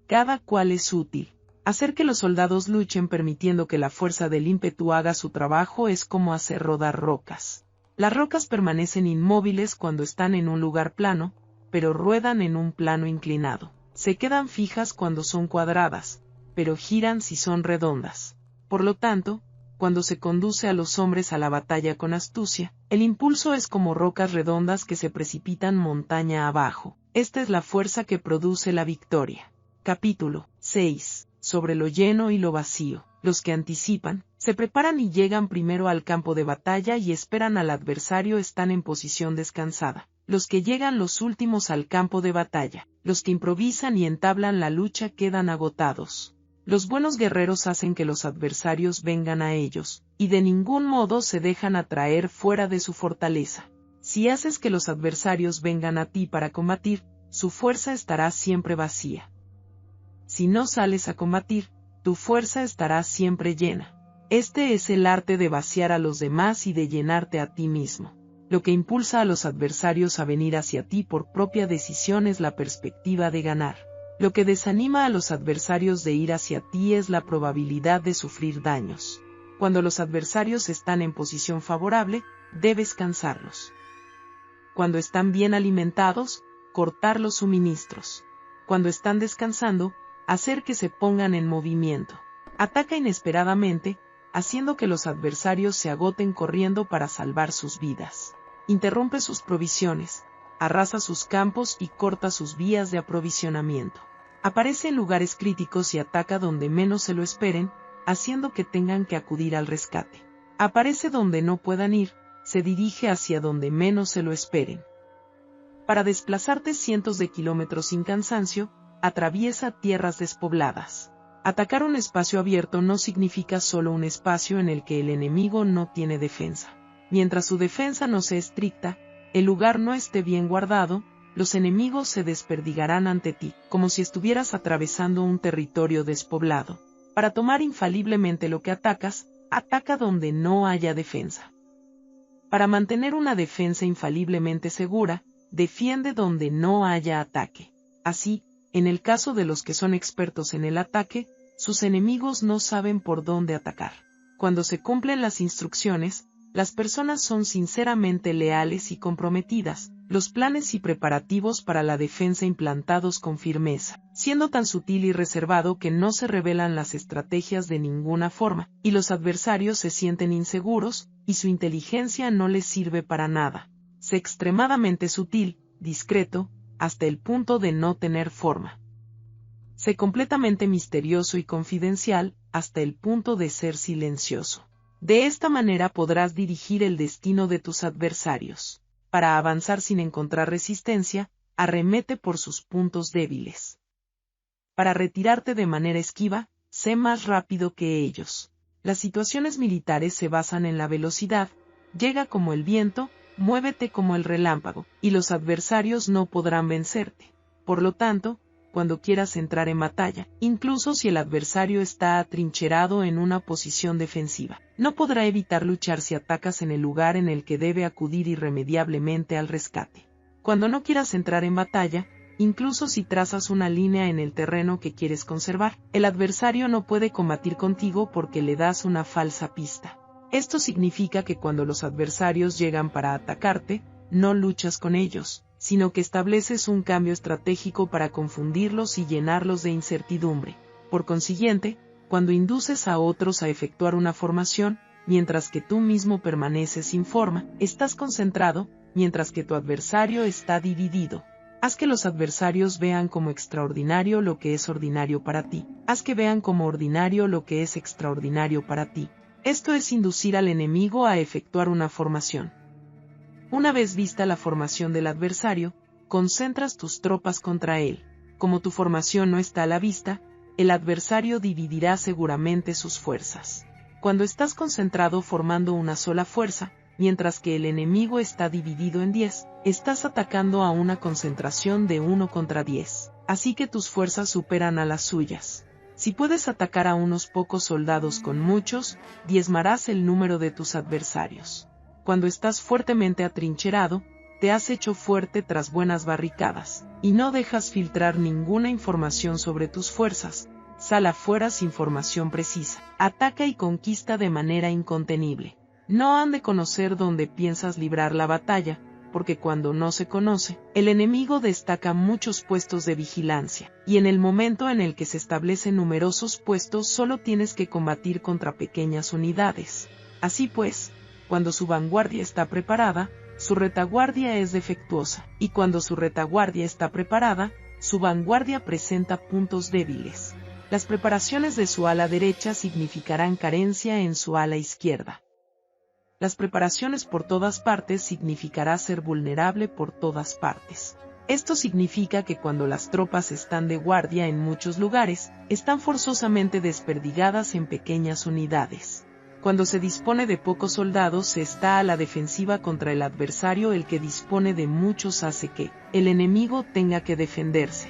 Cada cual es útil. Hacer que los soldados luchen permitiendo que la fuerza del ímpetu haga su trabajo es como hacer rodar rocas. Las rocas permanecen inmóviles cuando están en un lugar plano, pero ruedan en un plano inclinado. Se quedan fijas cuando son cuadradas, pero giran si son redondas. Por lo tanto, cuando se conduce a los hombres a la batalla con astucia, el impulso es como rocas redondas que se precipitan montaña abajo. Esta es la fuerza que produce la victoria. Capítulo 6. Sobre lo lleno y lo vacío. Los que anticipan, se preparan y llegan primero al campo de batalla y esperan al adversario están en posición descansada. Los que llegan los últimos al campo de batalla, los que improvisan y entablan la lucha quedan agotados. Los buenos guerreros hacen que los adversarios vengan a ellos, y de ningún modo se dejan atraer fuera de su fortaleza. Si haces que los adversarios vengan a ti para combatir, su fuerza estará siempre vacía. Si no sales a combatir, tu fuerza estará siempre llena. Este es el arte de vaciar a los demás y de llenarte a ti mismo. Lo que impulsa a los adversarios a venir hacia ti por propia decisión es la perspectiva de ganar. Lo que desanima a los adversarios de ir hacia ti es la probabilidad de sufrir daños. Cuando los adversarios están en posición favorable, debes cansarlos. Cuando están bien alimentados, cortar los suministros. Cuando están descansando, hacer que se pongan en movimiento. Ataca inesperadamente, haciendo que los adversarios se agoten corriendo para salvar sus vidas. Interrumpe sus provisiones, arrasa sus campos y corta sus vías de aprovisionamiento. Aparece en lugares críticos y ataca donde menos se lo esperen, haciendo que tengan que acudir al rescate. Aparece donde no puedan ir, se dirige hacia donde menos se lo esperen. Para desplazarte cientos de kilómetros sin cansancio, atraviesa tierras despobladas. Atacar un espacio abierto no significa solo un espacio en el que el enemigo no tiene defensa. Mientras su defensa no sea estricta, el lugar no esté bien guardado, los enemigos se desperdigarán ante ti, como si estuvieras atravesando un territorio despoblado. Para tomar infaliblemente lo que atacas, ataca donde no haya defensa. Para mantener una defensa infaliblemente segura, defiende donde no haya ataque. Así, en el caso de los que son expertos en el ataque, sus enemigos no saben por dónde atacar. Cuando se cumplen las instrucciones, las personas son sinceramente leales y comprometidas, los planes y preparativos para la defensa implantados con firmeza, siendo tan sutil y reservado que no se revelan las estrategias de ninguna forma, y los adversarios se sienten inseguros, y su inteligencia no les sirve para nada. Sé extremadamente sutil, discreto, hasta el punto de no tener forma. Sé completamente misterioso y confidencial, hasta el punto de ser silencioso. De esta manera podrás dirigir el destino de tus adversarios. Para avanzar sin encontrar resistencia, arremete por sus puntos débiles. Para retirarte de manera esquiva, sé más rápido que ellos. Las situaciones militares se basan en la velocidad, llega como el viento, muévete como el relámpago, y los adversarios no podrán vencerte. Por lo tanto, cuando quieras entrar en batalla, incluso si el adversario está atrincherado en una posición defensiva, no podrá evitar luchar si atacas en el lugar en el que debe acudir irremediablemente al rescate. Cuando no quieras entrar en batalla, incluso si trazas una línea en el terreno que quieres conservar, el adversario no puede combatir contigo porque le das una falsa pista. Esto significa que cuando los adversarios llegan para atacarte, no luchas con ellos, sino que estableces un cambio estratégico para confundirlos y llenarlos de incertidumbre. Por consiguiente, cuando induces a otros a efectuar una formación, mientras que tú mismo permaneces sin forma, estás concentrado, mientras que tu adversario está dividido. Haz que los adversarios vean como extraordinario lo que es ordinario para ti. Haz que vean como ordinario lo que es extraordinario para ti. Esto es inducir al enemigo a efectuar una formación. Una vez vista la formación del adversario, concentras tus tropas contra él. Como tu formación no está a la vista, el adversario dividirá seguramente sus fuerzas. Cuando estás concentrado formando una sola fuerza, mientras que el enemigo está dividido en 10, estás atacando a una concentración de 1 contra 10. Así que tus fuerzas superan a las suyas. Si puedes atacar a unos pocos soldados con muchos, diezmarás el número de tus adversarios. Cuando estás fuertemente atrincherado, te has hecho fuerte tras buenas barricadas, y no dejas filtrar ninguna información sobre tus fuerzas. Sal afuera sin información precisa. Ataca y conquista de manera incontenible. No han de conocer dónde piensas librar la batalla, porque cuando no se conoce, el enemigo destaca muchos puestos de vigilancia, y en el momento en el que se establecen numerosos puestos solo tienes que combatir contra pequeñas unidades. Así pues, cuando su vanguardia está preparada, su retaguardia es defectuosa, y cuando su retaguardia está preparada, su vanguardia presenta puntos débiles. Las preparaciones de su ala derecha significarán carencia en su ala izquierda. Las preparaciones por todas partes significará ser vulnerable por todas partes. Esto significa que cuando las tropas están de guardia en muchos lugares, están forzosamente desperdigadas en pequeñas unidades. Cuando se dispone de pocos soldados se está a la defensiva contra el adversario. El que dispone de muchos hace que el enemigo tenga que defenderse.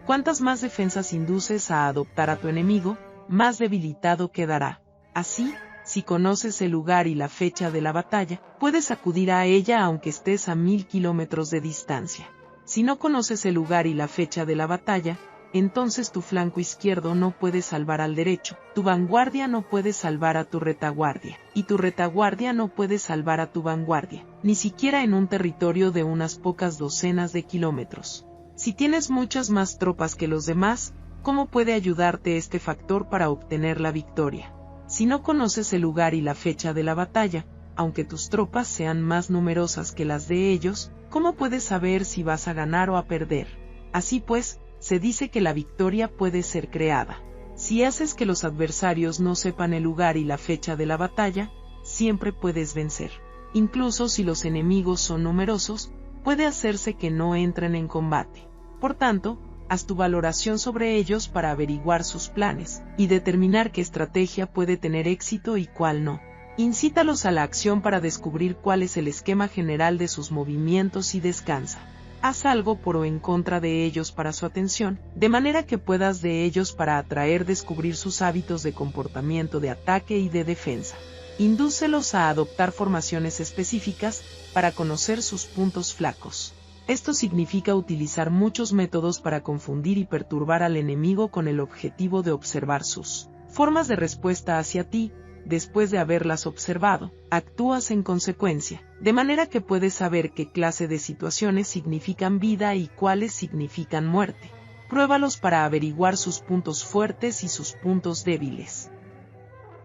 Cuantas más defensas induces a adoptar a tu enemigo, más debilitado quedará. Así, si conoces el lugar y la fecha de la batalla, puedes acudir a ella aunque estés a 1000 kilómetros de distancia. Si no conoces el lugar y la fecha de la batalla, entonces tu flanco izquierdo no puede salvar al derecho, tu vanguardia no puede salvar a tu retaguardia, y tu retaguardia no puede salvar a tu vanguardia, ni siquiera en un territorio de unas pocas docenas de kilómetros. Si tienes muchas más tropas que los demás, ¿cómo puede ayudarte este factor para obtener la victoria? Si no conoces el lugar y la fecha de la batalla, aunque tus tropas sean más numerosas que las de ellos, ¿cómo puedes saber si vas a ganar o a perder? Así pues, se dice que la victoria puede ser creada. Si haces que los adversarios no sepan el lugar y la fecha de la batalla, siempre puedes vencer. Incluso si los enemigos son numerosos, puede hacerse que no entren en combate. Por tanto, haz tu valoración sobre ellos para averiguar sus planes, y determinar qué estrategia puede tener éxito y cuál no. Incítalos a la acción para descubrir cuál es el esquema general de sus movimientos y descansa. Haz algo por o en contra de ellos para su atención, de manera que puedas de ellos para descubrir sus hábitos de comportamiento de ataque y de defensa. Indúcelos a adoptar formaciones específicas para conocer sus puntos flacos. Esto significa utilizar muchos métodos para confundir y perturbar al enemigo con el objetivo de observar sus formas de respuesta hacia ti. Después de haberlas observado, actúas en consecuencia, de manera que puedes saber qué clase de situaciones significan vida y cuáles significan muerte. Pruébalos para averiguar sus puntos fuertes y sus puntos débiles.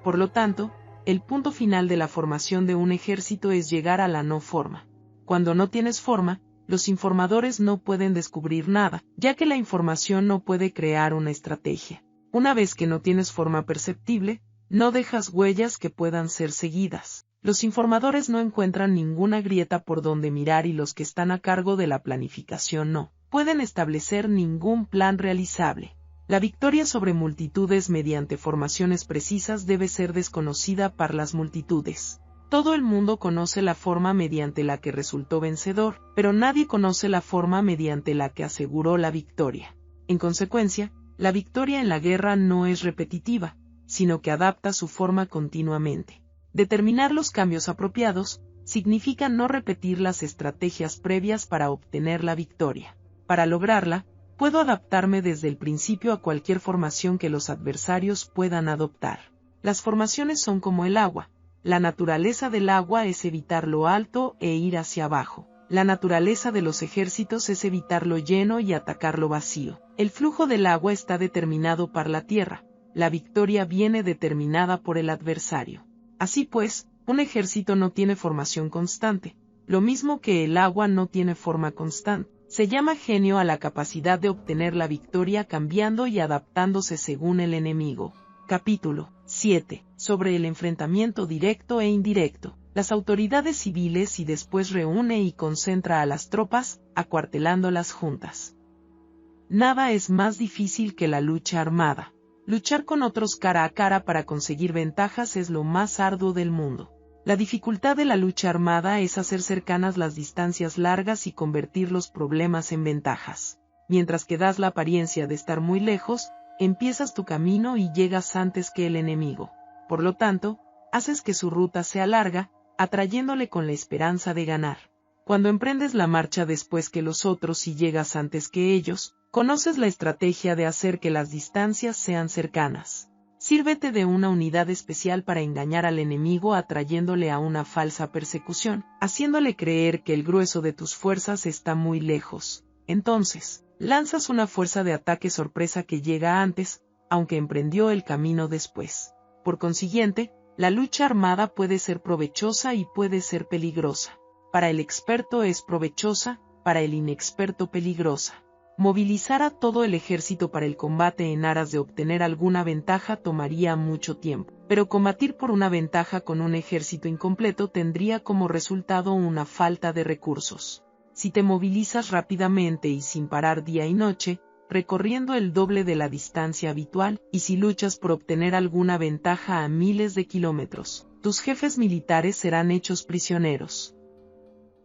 Por lo tanto, el punto final de la formación de un ejército es llegar a la no forma. Cuando no tienes forma, los informadores no pueden descubrir nada, ya que la información no puede crear una estrategia. Una vez que no tienes forma perceptible, no dejas huellas que puedan ser seguidas. Los informadores no encuentran ninguna grieta por donde mirar y los que están a cargo de la planificación no pueden establecer ningún plan realizable. La victoria sobre multitudes mediante formaciones precisas debe ser desconocida para las multitudes. Todo el mundo conoce la forma mediante la que resultó vencedor, pero nadie conoce la forma mediante la que aseguró la victoria. En consecuencia, la victoria en la guerra no es repetitiva, sino que adapta su forma continuamente. Determinar los cambios apropiados significa no repetir las estrategias previas para obtener la victoria. Para lograrla, puedo adaptarme desde el principio a cualquier formación que los adversarios puedan adoptar. Las formaciones son como el agua. La naturaleza del agua es evitar lo alto e ir hacia abajo. La naturaleza de los ejércitos es evitar lo lleno y atacar lo vacío. El flujo del agua está determinado por la tierra. La victoria viene determinada por el adversario. Así pues, un ejército no tiene formación constante, lo mismo que el agua no tiene forma constante. Se llama genio a la capacidad de obtener la victoria cambiando y adaptándose según el enemigo. Capítulo 7. Sobre el enfrentamiento directo e indirecto. Las autoridades civiles y después reúne y concentra a las tropas, acuartelándolas juntas. Nada es más difícil que la lucha armada. Luchar con otros cara a cara para conseguir ventajas es lo más arduo del mundo. La dificultad de la lucha armada es hacer cercanas las distancias largas y convertir los problemas en ventajas. Mientras que das la apariencia de estar muy lejos, empiezas tu camino y llegas antes que el enemigo. Por lo tanto, haces que su ruta sea larga, atrayéndole con la esperanza de ganar. Cuando emprendes la marcha después que los otros y llegas antes que ellos, conoces la estrategia de hacer que las distancias sean cercanas. Sírvete de una unidad especial para engañar al enemigo atrayéndole a una falsa persecución, haciéndole creer que el grueso de tus fuerzas está muy lejos. Entonces, lanzas una fuerza de ataque sorpresa que llega antes, aunque emprendió el camino después. Por consiguiente, la lucha armada puede ser provechosa y puede ser peligrosa. Para el experto es provechosa, para el inexperto peligrosa. Movilizar a todo el ejército para el combate en aras de obtener alguna ventaja tomaría mucho tiempo, pero combatir por una ventaja con un ejército incompleto tendría como resultado una falta de recursos. Si te movilizas rápidamente y sin parar día y noche, recorriendo el doble de la distancia habitual, y si luchas por obtener alguna ventaja a miles de kilómetros, tus jefes militares serán hechos prisioneros.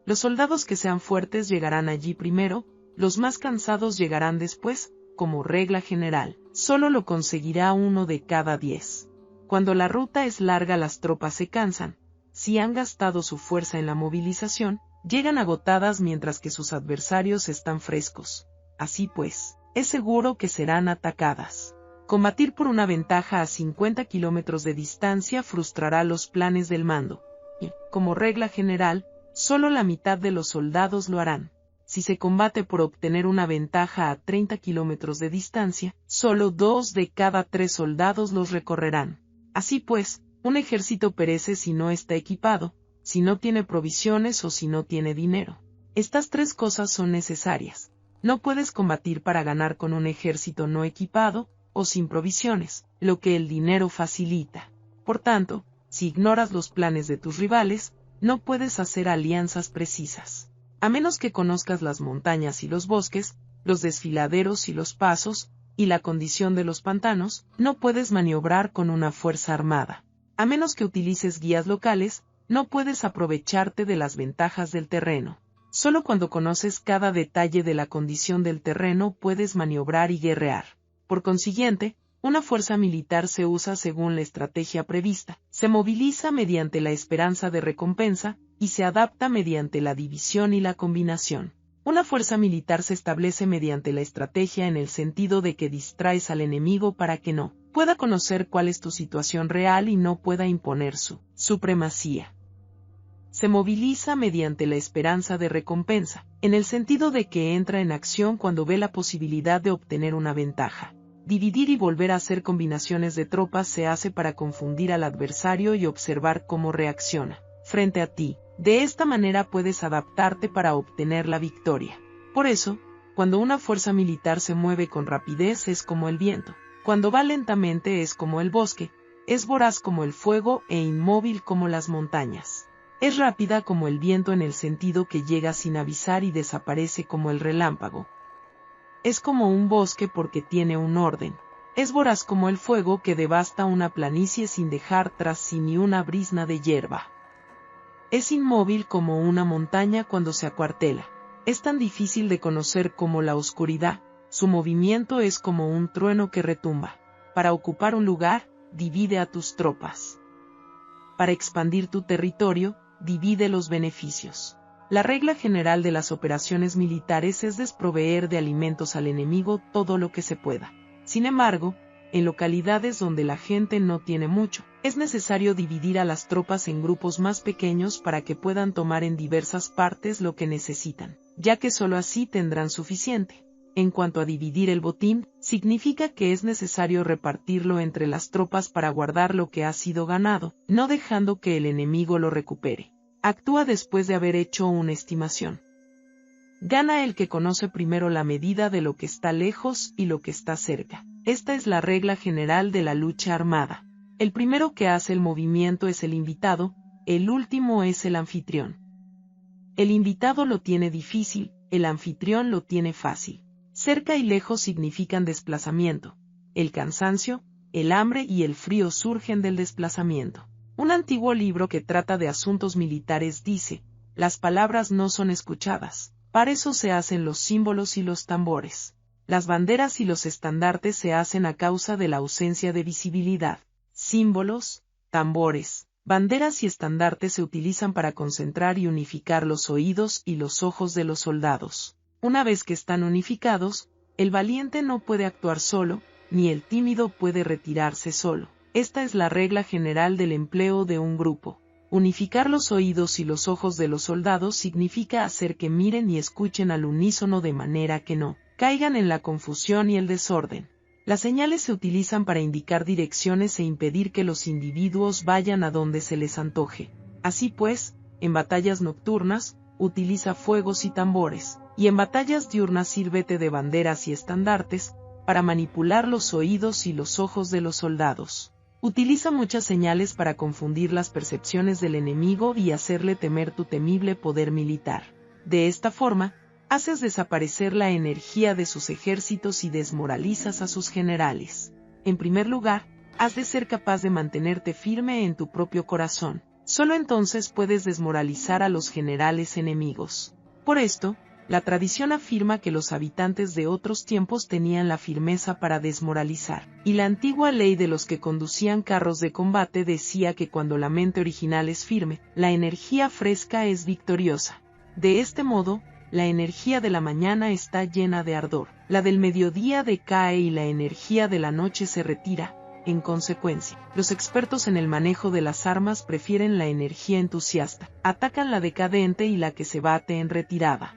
Los soldados que sean fuertes llegarán allí primero, los más cansados llegarán después, como regla general, solo lo conseguirá 1 de cada 10. Cuando la ruta es larga las tropas se cansan, si han gastado su fuerza en la movilización, llegan agotadas mientras que sus adversarios están frescos. Así pues, es seguro que serán atacadas. Combatir por una ventaja a 50 kilómetros de distancia frustrará los planes del mando, y, como regla general, solo la mitad de los soldados lo harán. Si se combate por obtener una ventaja a 30 kilómetros de distancia, solo 2 de cada 3 soldados los recorrerán. Así pues, un ejército perece si no está equipado, si no tiene provisiones o si no tiene dinero. Estas 3 cosas son necesarias. No puedes combatir para ganar con un ejército no equipado, o sin provisiones, lo que el dinero facilita. Por tanto, si ignoras los planes de tus rivales, no puedes hacer alianzas precisas. A menos que conozcas las montañas y los bosques, los desfiladeros y los pasos, y la condición de los pantanos, no puedes maniobrar con una fuerza armada. A menos que utilices guías locales, no puedes aprovecharte de las ventajas del terreno. Solo cuando conoces cada detalle de la condición del terreno puedes maniobrar y guerrear. Por consiguiente, una fuerza militar se usa según la estrategia prevista, se moviliza mediante la esperanza de recompensa, y se adapta mediante la división y la combinación. Una fuerza militar se establece mediante la estrategia en el sentido de que distraes al enemigo para que no pueda conocer cuál es tu situación real y no pueda imponer su supremacía. Se moviliza mediante la esperanza de recompensa, en el sentido de que entra en acción cuando ve la posibilidad de obtener una ventaja. Dividir y volver a hacer combinaciones de tropas se hace para confundir al adversario y observar cómo reacciona frente a ti. De esta manera puedes adaptarte para obtener la victoria. Por eso, cuando una fuerza militar se mueve con rapidez es como el viento. Cuando va lentamente es como el bosque. Es voraz como el fuego e inmóvil como las montañas. Es rápida como el viento en el sentido que llega sin avisar y desaparece como el relámpago. Es como un bosque porque tiene un orden. Es voraz como el fuego que devasta una planicie sin dejar tras sí ni una brizna de hierba. Es inmóvil como una montaña cuando se acuartela. Es tan difícil de conocer como la oscuridad. Su movimiento es como un trueno que retumba. Para ocupar un lugar, divide a tus tropas. Para expandir tu territorio, divide los beneficios. La regla general de las operaciones militares es desproveer de alimentos al enemigo todo lo que se pueda. Sin embargo, en localidades donde la gente no tiene mucho, es necesario dividir a las tropas en grupos más pequeños para que puedan tomar en diversas partes lo que necesitan, ya que solo así tendrán suficiente. En cuanto a dividir el botín, significa que es necesario repartirlo entre las tropas para guardar lo que ha sido ganado, no dejando que el enemigo lo recupere. Actúa después de haber hecho una estimación. Gana el que conoce primero la medida de lo que está lejos y lo que está cerca. Esta es la regla general de la lucha armada. El primero que hace el movimiento es el invitado, el último es el anfitrión. El invitado lo tiene difícil, el anfitrión lo tiene fácil. Cerca y lejos significan desplazamiento. El cansancio, el hambre y el frío surgen del desplazamiento. Un antiguo libro que trata de asuntos militares dice, las palabras no son escuchadas, para eso se hacen los símbolos y los tambores. Las banderas y los estandartes se hacen a causa de la ausencia de visibilidad. Símbolos, tambores, banderas y estandartes se utilizan para concentrar y unificar los oídos y los ojos de los soldados. Una vez que están unificados, el valiente no puede actuar solo, ni el tímido puede retirarse solo. Esta es la regla general del empleo de un grupo. Unificar los oídos y los ojos de los soldados significa hacer que miren y escuchen al unísono de manera que no caigan en la confusión y el desorden. Las señales se utilizan para indicar direcciones e impedir que los individuos vayan a donde se les antoje. Así pues, en batallas nocturnas, utiliza fuegos y tambores, y en batallas diurnas sírvete de banderas y estandartes, para manipular los oídos y los ojos de los soldados. Utiliza muchas señales para confundir las percepciones del enemigo y hacerle temer tu temible poder militar. De esta forma, haces desaparecer la energía de sus ejércitos y desmoralizas a sus generales. En primer lugar, has de ser capaz de mantenerte firme en tu propio corazón. Solo entonces puedes desmoralizar a los generales enemigos. Por esto, la tradición afirma que los habitantes de otros tiempos tenían la firmeza para desmoralizar, y la antigua ley de los que conducían carros de combate decía que cuando la mente original es firme, la energía fresca es victoriosa. De este modo, la energía de la mañana está llena de ardor, la del mediodía decae y la energía de la noche se retira. En consecuencia, los expertos en el manejo de las armas prefieren la energía entusiasta, atacan la decadente y la que se bate en retirada.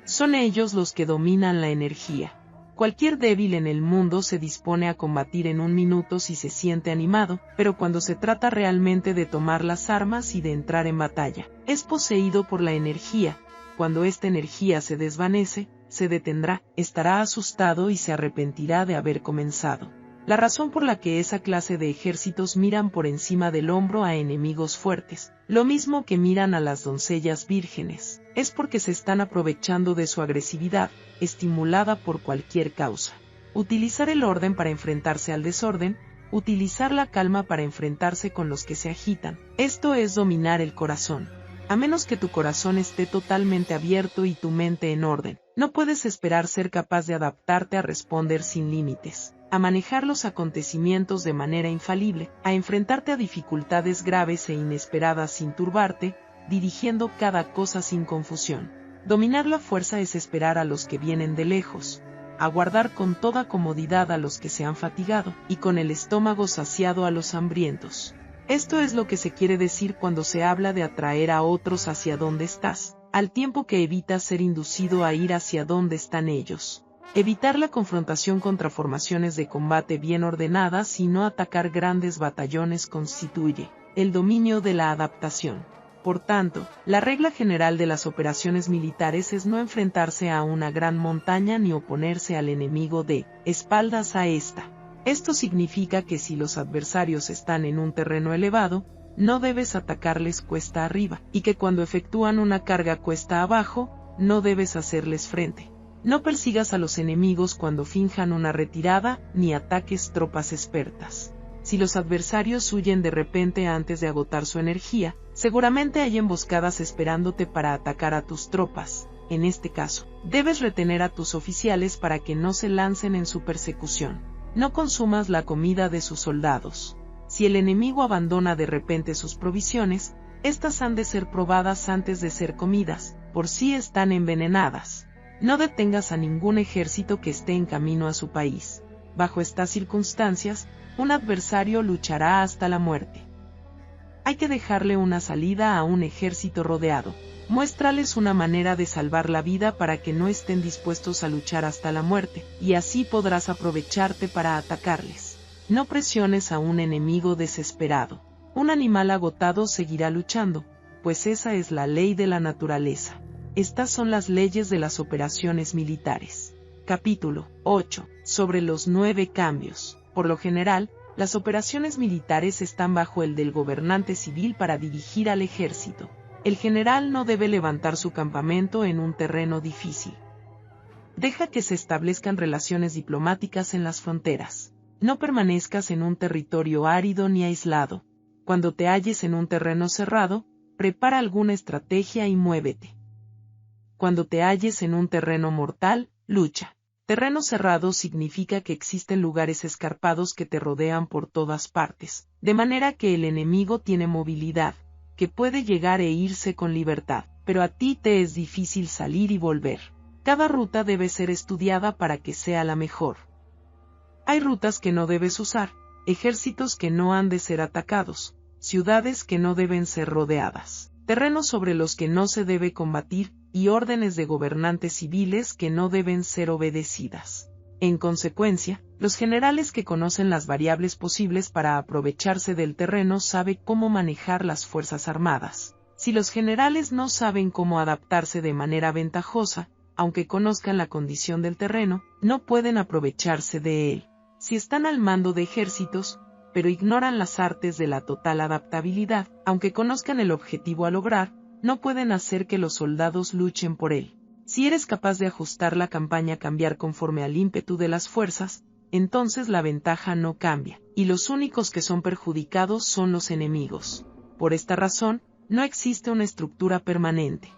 Son ellos los que dominan la energía. Cualquier débil en el mundo se dispone a combatir en un minuto si se siente animado, pero cuando se trata realmente de tomar las armas y de entrar en batalla, es poseído por la energía. Cuando esta energía se desvanece, se detendrá, estará asustado y se arrepentirá de haber comenzado. La razón por la que esa clase de ejércitos miran por encima del hombro a enemigos fuertes, lo mismo que miran a las doncellas vírgenes, es porque se están aprovechando de su agresividad, estimulada por cualquier causa. Utilizar el orden para enfrentarse al desorden, utilizar la calma para enfrentarse con los que se agitan, esto es dominar el corazón. A menos que tu corazón esté totalmente abierto y tu mente en orden, no puedes esperar ser capaz de adaptarte a responder sin límites, a manejar los acontecimientos de manera infalible, a enfrentarte a dificultades graves e inesperadas sin turbarte, dirigiendo cada cosa sin confusión. Dominar la fuerza es esperar a los que vienen de lejos, aguardar con toda comodidad a los que se han fatigado, y con el estómago saciado a los hambrientos. Esto es lo que se quiere decir cuando se habla de atraer a otros hacia donde estás, al tiempo que evitas ser inducido a ir hacia donde están ellos. Evitar la confrontación contra formaciones de combate bien ordenadas y no atacar grandes batallones constituye el dominio de la adaptación. Por tanto, la regla general de las operaciones militares es no enfrentarse a una gran montaña ni oponerse al enemigo de espaldas a esta. Esto significa que si los adversarios están en un terreno elevado, no debes atacarles cuesta arriba, y que cuando efectúan una carga cuesta abajo, no debes hacerles frente. No persigas a los enemigos cuando finjan una retirada, ni ataques tropas expertas. Si los adversarios huyen de repente antes de agotar su energía, seguramente hay emboscadas esperándote para atacar a tus tropas. En este caso, debes retener a tus oficiales para que no se lancen en su persecución. No consumas la comida de sus soldados. Si el enemigo abandona de repente sus provisiones, estas han de ser probadas antes de ser comidas, por si están envenenadas. No detengas a ningún ejército que esté en camino a su país. Bajo estas circunstancias, un adversario luchará hasta la muerte. Hay que dejarle una salida a un ejército rodeado. Muéstrales una manera de salvar la vida para que no estén dispuestos a luchar hasta la muerte, y así podrás aprovecharte para atacarles. No presiones a un enemigo desesperado. Un animal agotado seguirá luchando, pues esa es la ley de la naturaleza. Estas son las leyes de las operaciones militares. Capítulo 8. Sobre los 9 cambios. Por lo general, las operaciones militares están bajo el del gobernante civil para dirigir al ejército. El general no debe levantar su campamento en un terreno difícil. Deja que se establezcan relaciones diplomáticas en las fronteras. No permanezcas en un territorio árido ni aislado. Cuando te halles en un terreno cerrado, prepara alguna estrategia y muévete. Cuando te halles en un terreno mortal, lucha. Terreno cerrado significa que existen lugares escarpados que te rodean por todas partes, de manera que el enemigo tiene movilidad, que puede llegar e irse con libertad, pero a ti te es difícil salir y volver. Cada ruta debe ser estudiada para que sea la mejor. Hay rutas que no debes usar, ejércitos que no han de ser atacados, ciudades que no deben ser rodeadas, terrenos sobre los que no se debe combatir, y órdenes de gobernantes civiles que no deben ser obedecidas. En consecuencia, los generales que conocen las variables posibles para aprovecharse del terreno saben cómo manejar las fuerzas armadas. Si los generales no saben cómo adaptarse de manera ventajosa, aunque conozcan la condición del terreno, no pueden aprovecharse de él. Si están al mando de ejércitos, pero ignoran las artes de la total adaptabilidad, aunque conozcan el objetivo a lograr, no pueden hacer que los soldados luchen por él. Si eres capaz de ajustar la campaña a cambiar conforme al ímpetu de las fuerzas, entonces la ventaja no cambia, y los únicos que son perjudicados son los enemigos. Por esta razón, no existe una estructura permanente.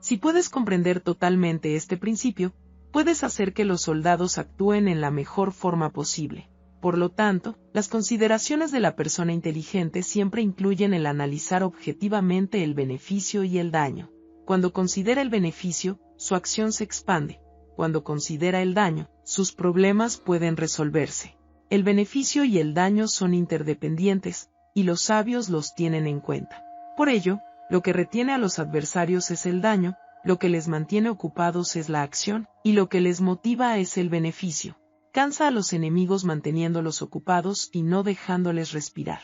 Si puedes comprender totalmente este principio, puedes hacer que los soldados actúen en la mejor forma posible. Por lo tanto, las consideraciones de la persona inteligente siempre incluyen el analizar objetivamente el beneficio y el daño. Cuando considera el beneficio, su acción se expande. Cuando considera el daño, sus problemas pueden resolverse. El beneficio y el daño son interdependientes, y los sabios los tienen en cuenta. Por ello, lo que retiene a los adversarios es el daño, lo que les mantiene ocupados es la acción, y lo que les motiva es el beneficio. Cansa a los enemigos manteniéndolos ocupados y no dejándoles respirar.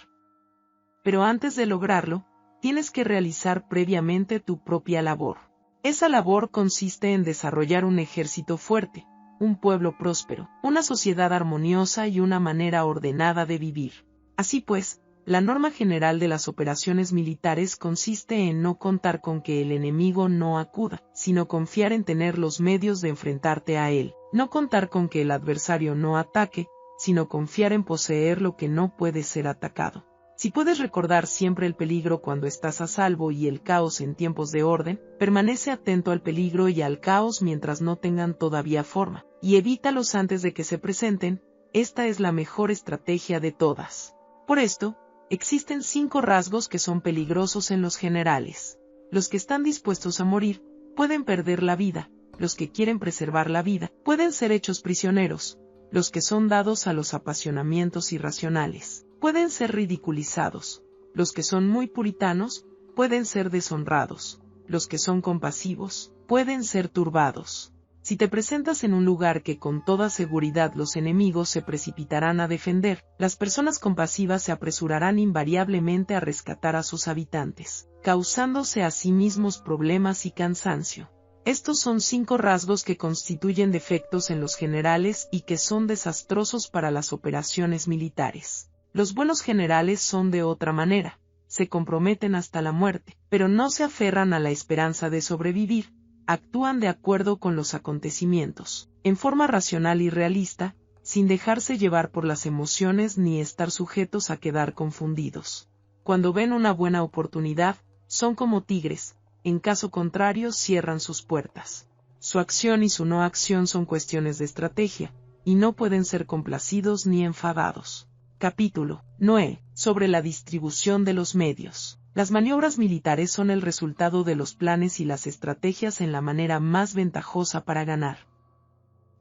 Pero antes de lograrlo, tienes que realizar previamente tu propia labor. Esa labor consiste en desarrollar un ejército fuerte, un pueblo próspero, una sociedad armoniosa y una manera ordenada de vivir. Así pues, la norma general de las operaciones militares consiste en no contar con que el enemigo no acuda, sino confiar en tener los medios de enfrentarte a él. No contar con que el adversario no ataque, sino confiar en poseer lo que no puede ser atacado. Si puedes recordar siempre el peligro cuando estás a salvo y el caos en tiempos de orden, permanece atento al peligro y al caos mientras no tengan todavía forma, y evítalos antes de que se presenten. Esta es la mejor estrategia de todas. Por esto, existen 5 rasgos que son peligrosos en los generales. Los que están dispuestos a morir, pueden perder la vida. Los que quieren preservar la vida, pueden ser hechos prisioneros. Los que son dados a los apasionamientos irracionales, pueden ser ridiculizados. Los que son muy puritanos, pueden ser deshonrados. Los que son compasivos, pueden ser turbados. Si te presentas en un lugar que con toda seguridad los enemigos se precipitarán a defender, las personas compasivas se apresurarán invariablemente a rescatar a sus habitantes, causándose a sí mismos problemas y cansancio. Estos son 5 rasgos que constituyen defectos en los generales y que son desastrosos para las operaciones militares. Los buenos generales son de otra manera, se comprometen hasta la muerte, pero no se aferran a la esperanza de sobrevivir. Actúan de acuerdo con los acontecimientos, en forma racional y realista, sin dejarse llevar por las emociones ni estar sujetos a quedar confundidos. Cuando ven una buena oportunidad, son como tigres, en caso contrario cierran sus puertas. Su acción y su no acción son cuestiones de estrategia, y no pueden ser complacidos ni enfadados. Capítulo 9. Sobre la distribución de los medios. Las maniobras militares son el resultado de los planes y las estrategias en la manera más ventajosa para ganar.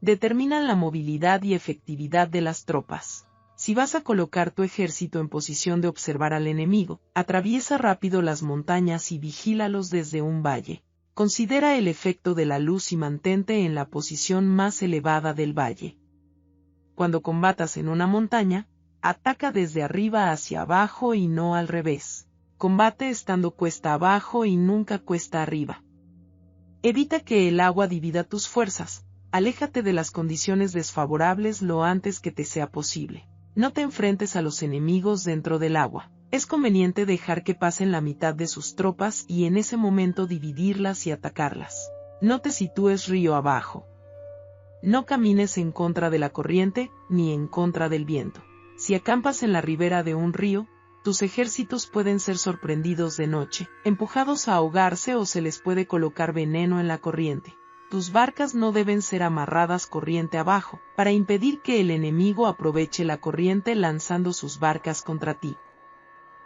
Determinan la movilidad y efectividad de las tropas. Si vas a colocar tu ejército en posición de observar al enemigo, atraviesa rápido las montañas y vigílalos desde un valle. Considera el efecto de la luz y mantente en la posición más elevada del valle. Cuando combatas en una montaña, ataca desde arriba hacia abajo y no al revés. Combate estando cuesta abajo y nunca cuesta arriba. Evita que el agua divida tus fuerzas, aléjate de las condiciones desfavorables lo antes que te sea posible. No te enfrentes a los enemigos dentro del agua. Es conveniente dejar que pasen la mitad de sus tropas y en ese momento dividirlas y atacarlas. No te sitúes río abajo. No camines en contra de la corriente ni en contra del viento. Si acampas en la ribera de un río, tus ejércitos pueden ser sorprendidos de noche, empujados a ahogarse o se les puede colocar veneno en la corriente. Tus barcas no deben ser amarradas corriente abajo, para impedir que el enemigo aproveche la corriente lanzando sus barcas contra ti.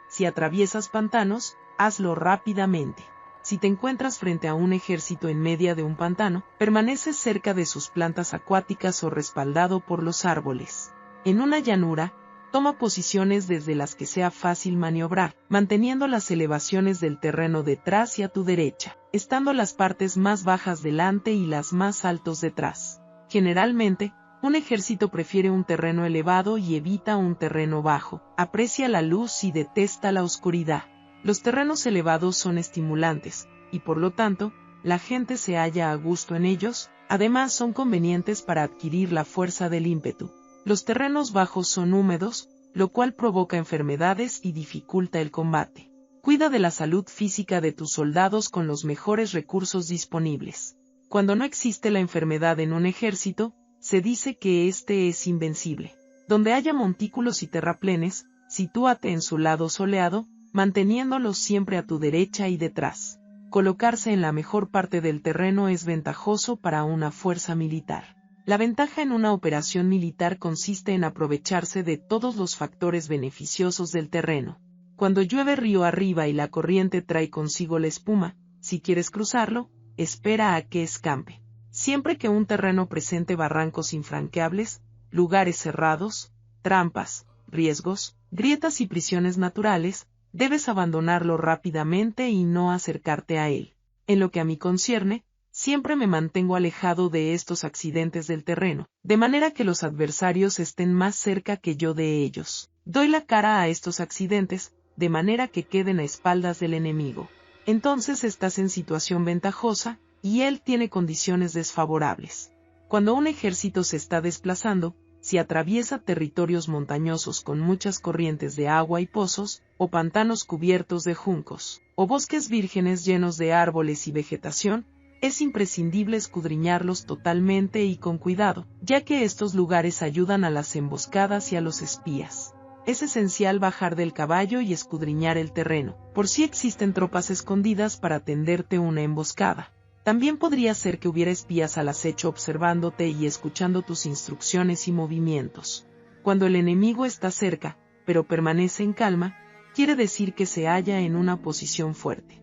Si atraviesas pantanos, hazlo rápidamente. Si te encuentras frente a un ejército en medio de un pantano, permaneces cerca de sus plantas acuáticas o respaldado por los árboles. En una llanura, toma posiciones desde las que sea fácil maniobrar, manteniendo las elevaciones del terreno detrás y a tu derecha, estando las partes más bajas delante y las más altos detrás. Generalmente, un ejército prefiere un terreno elevado y evita un terreno bajo, aprecia la luz y detesta la oscuridad. Los terrenos elevados son estimulantes, y por lo tanto, la gente se halla a gusto en ellos, además son convenientes para adquirir la fuerza del ímpetu. Los terrenos bajos son húmedos, lo cual provoca enfermedades y dificulta el combate. Cuida de la salud física de tus soldados con los mejores recursos disponibles. Cuando no existe la enfermedad en un ejército, se dice que éste es invencible. Donde haya montículos y terraplenes, sitúate en su lado soleado, manteniéndolos siempre a tu derecha y detrás. Colocarse en la mejor parte del terreno es ventajoso para una fuerza militar. La ventaja en una operación militar consiste en aprovecharse de todos los factores beneficiosos del terreno. Cuando llueve río arriba y la corriente trae consigo la espuma, si quieres cruzarlo, espera a que escampe. Siempre que un terreno presente barrancos infranqueables, lugares cerrados, trampas, riesgos, grietas y prisiones naturales, debes abandonarlo rápidamente y no acercarte a él. En lo que a mí concierne, siempre me mantengo alejado de estos accidentes del terreno, de manera que los adversarios estén más cerca que yo de ellos. Doy la cara a estos accidentes, de manera que queden a espaldas del enemigo. Entonces estás en situación ventajosa, y él tiene condiciones desfavorables. Cuando un ejército se está desplazando, si atraviesa territorios montañosos con muchas corrientes de agua y pozos, o pantanos cubiertos de juncos, o bosques vírgenes llenos de árboles y vegetación, es imprescindible escudriñarlos totalmente y con cuidado, ya que estos lugares ayudan a las emboscadas y a los espías. Es esencial bajar del caballo y escudriñar el terreno, por si existen tropas escondidas para tenderte una emboscada. También podría ser que hubiera espías al acecho observándote y escuchando tus instrucciones y movimientos. Cuando el enemigo está cerca, pero permanece en calma, quiere decir que se halla en una posición fuerte.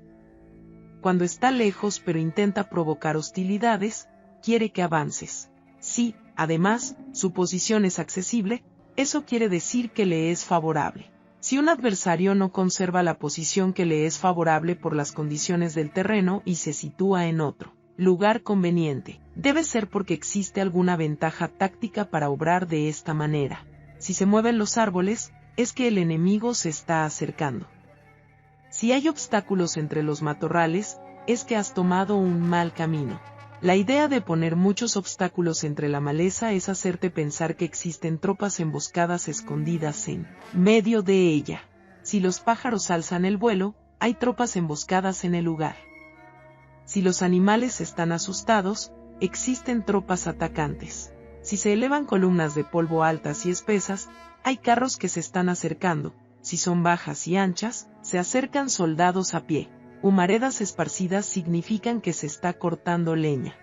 Cuando está lejos pero intenta provocar hostilidades, quiere que avances. Si, además, su posición es accesible, eso quiere decir que le es favorable. Si un adversario no conserva la posición que le es favorable por las condiciones del terreno y se sitúa en otro Lugar conveniente. Debe ser porque existe alguna ventaja táctica para obrar de esta manera. Si se mueven los árboles, es que el enemigo se está acercando. Si hay obstáculos entre los matorrales, es que has tomado un mal camino. La idea de poner muchos obstáculos entre la maleza es hacerte pensar que existen tropas emboscadas escondidas en medio de ella. Si los pájaros alzan el vuelo, hay tropas emboscadas en el lugar. Si los animales están asustados, existen tropas atacantes. Si se elevan columnas de polvo altas y espesas, hay carros que se están acercando. Si son bajas y anchas, se acercan soldados a pie. Humaredas esparcidas significan que se está cortando leña.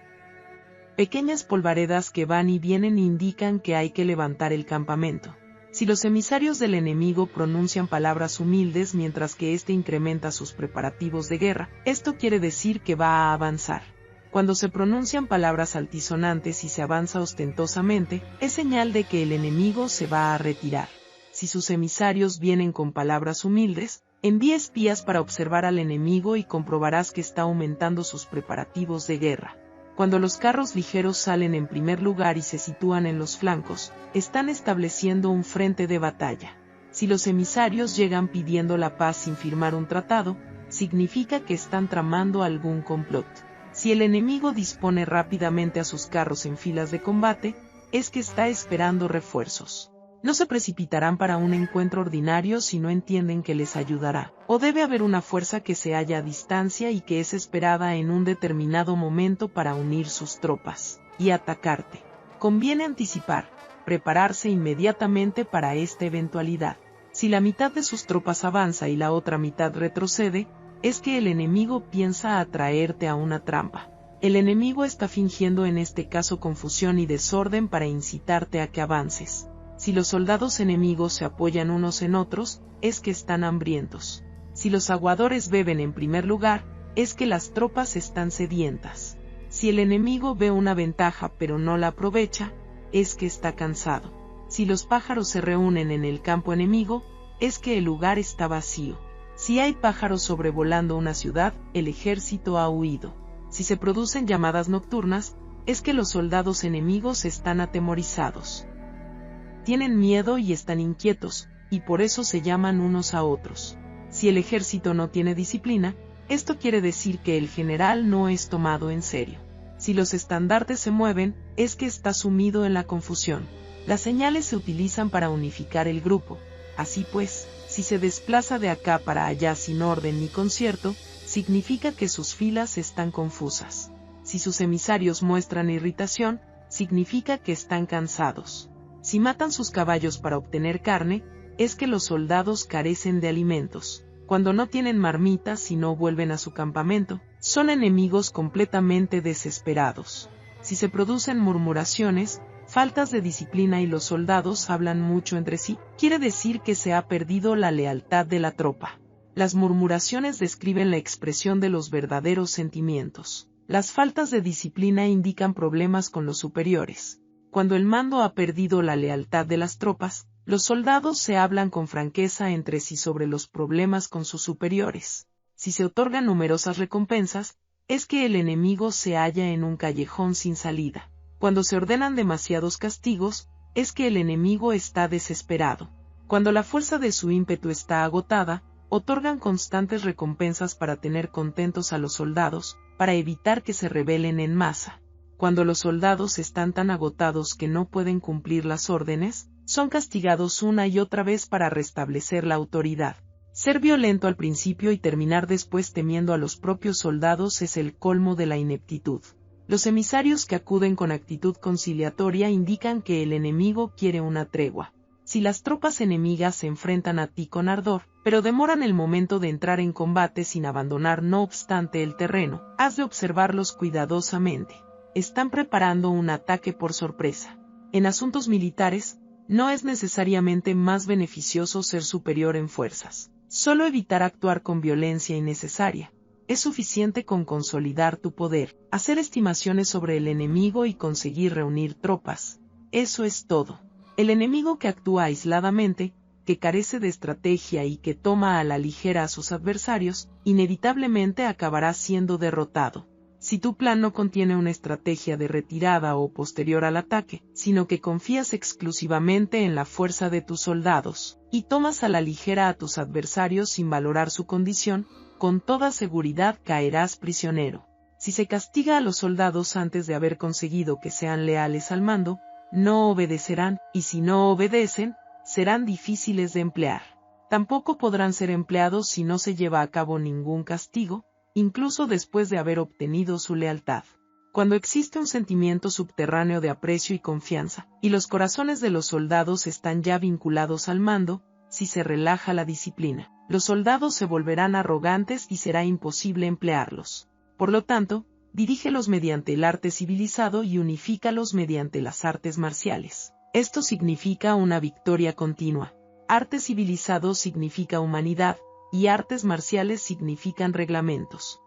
Pequeñas polvaredas que van y vienen indican que hay que levantar el campamento. Si los emisarios del enemigo pronuncian palabras humildes mientras que éste incrementa sus preparativos de guerra, esto quiere decir que va a avanzar. Cuando se pronuncian palabras altisonantes y se avanza ostentosamente, es señal de que el enemigo se va a retirar. Si sus emisarios vienen con palabras humildes, envía espías para observar al enemigo y comprobarás que está aumentando sus preparativos de guerra. Cuando los carros ligeros salen en primer lugar y se sitúan en los flancos, están estableciendo un frente de batalla. Si los emisarios llegan pidiendo la paz sin firmar un tratado, significa que están tramando algún complot. Si el enemigo dispone rápidamente a sus carros en filas de combate, es que está esperando refuerzos. No se precipitarán para un encuentro ordinario si no entienden que les ayudará, o debe haber una fuerza que se halla a distancia y que es esperada en un determinado momento para unir sus tropas y atacarte. Conviene anticipar, prepararse inmediatamente para esta eventualidad. Si la mitad de sus tropas avanza y la otra mitad retrocede, es que el enemigo piensa atraerte a una trampa. El enemigo está fingiendo en este caso confusión y desorden para incitarte a que avances. Si los soldados enemigos se apoyan unos en otros, es que están hambrientos. Si los aguadores beben en primer lugar, es que las tropas están sedientas. Si el enemigo ve una ventaja pero no la aprovecha, es que está cansado. Si los pájaros se reúnen en el campo enemigo, es que el lugar está vacío. Si hay pájaros sobrevolando una ciudad, el ejército ha huido. Si se producen llamadas nocturnas, es que los soldados enemigos están atemorizados. Tienen miedo y están inquietos, y por eso se llaman unos a otros. Si el ejército no tiene disciplina, esto quiere decir que el general no es tomado en serio. Si los estandartes se mueven, es que está sumido en la confusión. Las señales se utilizan para unificar el grupo. Así pues, si se desplaza de acá para allá sin orden ni concierto, significa que sus filas están confusas. Si sus emisarios muestran irritación, significa que están cansados. Si matan sus caballos para obtener carne, es que los soldados carecen de alimentos. Cuando no tienen marmitas y no vuelven a su campamento, son enemigos completamente desesperados. Si se producen murmuraciones, faltas de disciplina y los soldados hablan mucho entre sí, quiere decir que se ha perdido la lealtad de la tropa. Las murmuraciones describen la expresión de los verdaderos sentimientos. Las faltas de disciplina indican problemas con los superiores. Cuando el mando ha perdido la lealtad de las tropas, los soldados se hablan con franqueza entre sí sobre los problemas con sus superiores. Si se otorgan numerosas recompensas, es que el enemigo se halla en un callejón sin salida. Cuando se ordenan demasiados castigos, es que el enemigo está desesperado. Cuando la fuerza de su ímpetu está agotada, otorgan constantes recompensas para tener contentos a los soldados, para evitar que se rebelen en masa. Cuando los soldados están tan agotados que no pueden cumplir las órdenes, son castigados una y otra vez para restablecer la autoridad. Ser violento al principio y terminar después temiendo a los propios soldados es el colmo de la ineptitud. Los emisarios que acuden con actitud conciliatoria indican que el enemigo quiere una tregua. Si las tropas enemigas se enfrentan a ti con ardor, pero demoran el momento de entrar en combate sin abandonar no obstante el terreno, has de observarlos cuidadosamente. Están preparando un ataque por sorpresa. En asuntos militares, no es necesariamente más beneficioso ser superior en fuerzas. Solo evitar actuar con violencia innecesaria. Es suficiente con consolidar tu poder, hacer estimaciones sobre el enemigo y conseguir reunir tropas. Eso es todo. El enemigo que actúa aisladamente, que carece de estrategia y que toma a la ligera a sus adversarios, inevitablemente acabará siendo derrotado. Si tu plan no contiene una estrategia de retirada o posterior al ataque, sino que confías exclusivamente en la fuerza de tus soldados, y tomas a la ligera a tus adversarios sin valorar su condición, con toda seguridad caerás prisionero. Si se castiga a los soldados antes de haber conseguido que sean leales al mando, no obedecerán, y si no obedecen, serán difíciles de emplear. Tampoco podrán ser empleados si no se lleva a cabo ningún castigo, incluso después de haber obtenido su lealtad. Cuando existe un sentimiento subterráneo de aprecio y confianza, y los corazones de los soldados están ya vinculados al mando, si se relaja la disciplina, los soldados se volverán arrogantes y será imposible emplearlos. Por lo tanto, dirígelos mediante el arte civilizado y unifícalos mediante las artes marciales. Esto significa una victoria continua. Arte civilizado significa humanidad, y artes marciales significan reglamentos.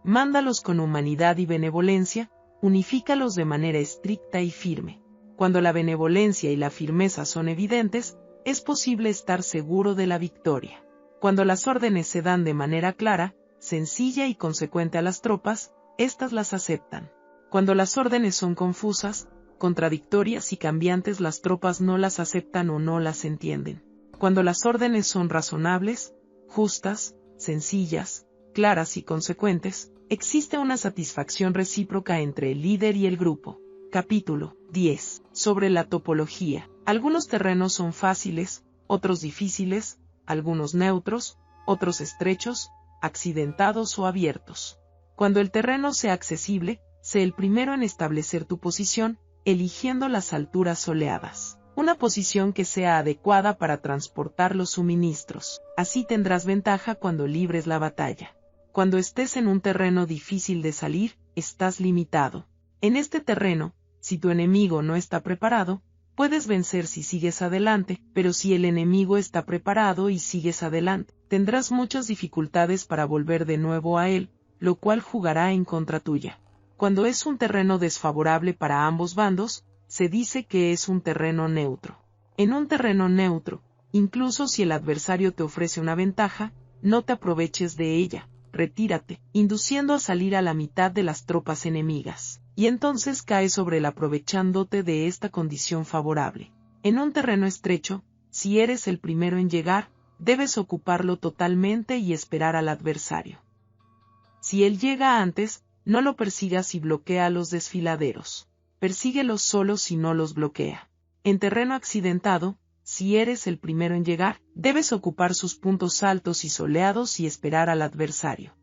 Mándalos con humanidad y benevolencia, unifícalos de manera estricta y firme. Cuando la benevolencia y la firmeza son evidentes, es posible estar seguro de la victoria. Cuando las órdenes se dan de manera clara, sencilla y consecuente a las tropas, éstas las aceptan. Cuando las órdenes son confusas, contradictorias y cambiantes, las tropas no las aceptan o no las entienden. Cuando las órdenes son razonables, justas, sencillas, claras y consecuentes, existe una satisfacción recíproca entre el líder y el grupo. Capítulo 10. Sobre la topología. Algunos terrenos son fáciles, otros difíciles, algunos neutros, otros estrechos, accidentados o abiertos. Cuando el terreno sea accesible, sé el primero en establecer tu posición, eligiendo las alturas soleadas. Una posición que sea adecuada para transportar los suministros. Así tendrás ventaja cuando libres la batalla. Cuando estés en un terreno difícil de salir, estás limitado. En este terreno, si tu enemigo no está preparado, puedes vencer si sigues adelante, pero si el enemigo está preparado y sigues adelante, tendrás muchas dificultades para volver de nuevo a él, lo cual jugará en contra tuya. Cuando es un terreno desfavorable para ambos bandos, se dice que es un terreno neutro. En un terreno neutro, incluso si el adversario te ofrece una ventaja, no te aproveches de ella, retírate, induciendo a salir a la mitad de las tropas enemigas, y entonces cae sobre él aprovechándote de esta condición favorable. En un terreno estrecho, si eres el primero en llegar, debes ocuparlo totalmente y esperar al adversario. Si él llega antes, no lo persigas y bloquea a los desfiladeros. Persíguelos solo si no los bloquea. En terreno accidentado, si eres el primero en llegar, debes ocupar sus puntos altos y soleados y esperar al adversario.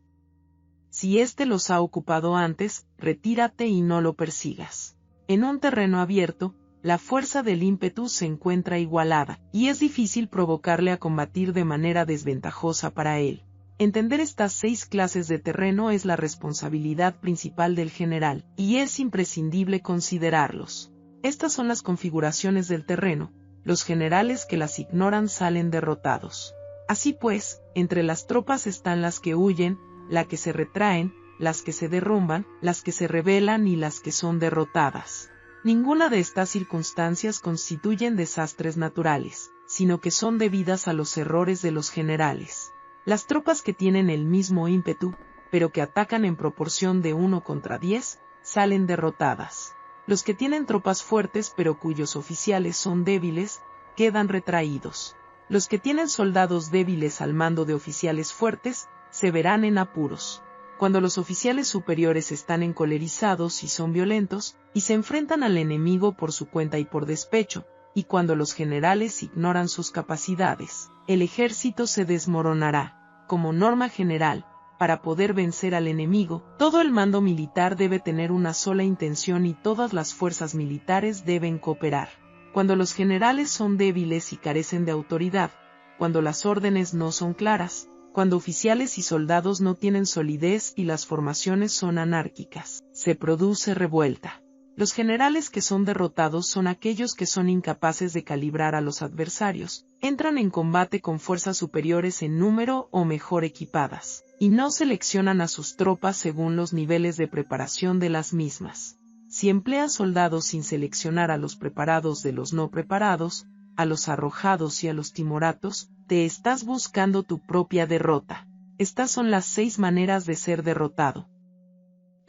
Si éste los ha ocupado antes, retírate y no lo persigas. En un terreno abierto, la fuerza del ímpetu se encuentra igualada, y es difícil provocarle a combatir de manera desventajosa para él. Entender estas 6 clases de terreno es la responsabilidad principal del general, y es imprescindible considerarlos. Estas son las configuraciones del terreno. Los generales que las ignoran salen derrotados. Así pues, entre las tropas están las que huyen, las que se retraen, las que se derrumban, las que se rebelan y las que son derrotadas. Ninguna de estas circunstancias constituyen desastres naturales, sino que son debidas a los errores de los generales. Las tropas que tienen el mismo ímpetu, pero que atacan en proporción de 1 contra 10, salen derrotadas. Los que tienen tropas fuertes pero cuyos oficiales son débiles, quedan retraídos. Los que tienen soldados débiles al mando de oficiales fuertes, se verán en apuros. Cuando los oficiales superiores están encolerizados y son violentos, y se enfrentan al enemigo por su cuenta y por despecho, y cuando los generales ignoran sus capacidades, el ejército se desmoronará. Como norma general, para poder vencer al enemigo, todo el mando militar debe tener una sola intención y todas las fuerzas militares deben cooperar. Cuando los generales son débiles y carecen de autoridad, cuando las órdenes no son claras, cuando oficiales y soldados no tienen solidez y las formaciones son anárquicas, se produce revuelta. Los generales que son derrotados son aquellos que son incapaces de calibrar a los adversarios, entran en combate con fuerzas superiores en número o mejor equipadas, y no seleccionan a sus tropas según los niveles de preparación de las mismas. Si empleas soldados sin seleccionar a los preparados de los no preparados, a los arrojados y a los timoratos, te estás buscando tu propia derrota. Estas son las 6 maneras de ser derrotado.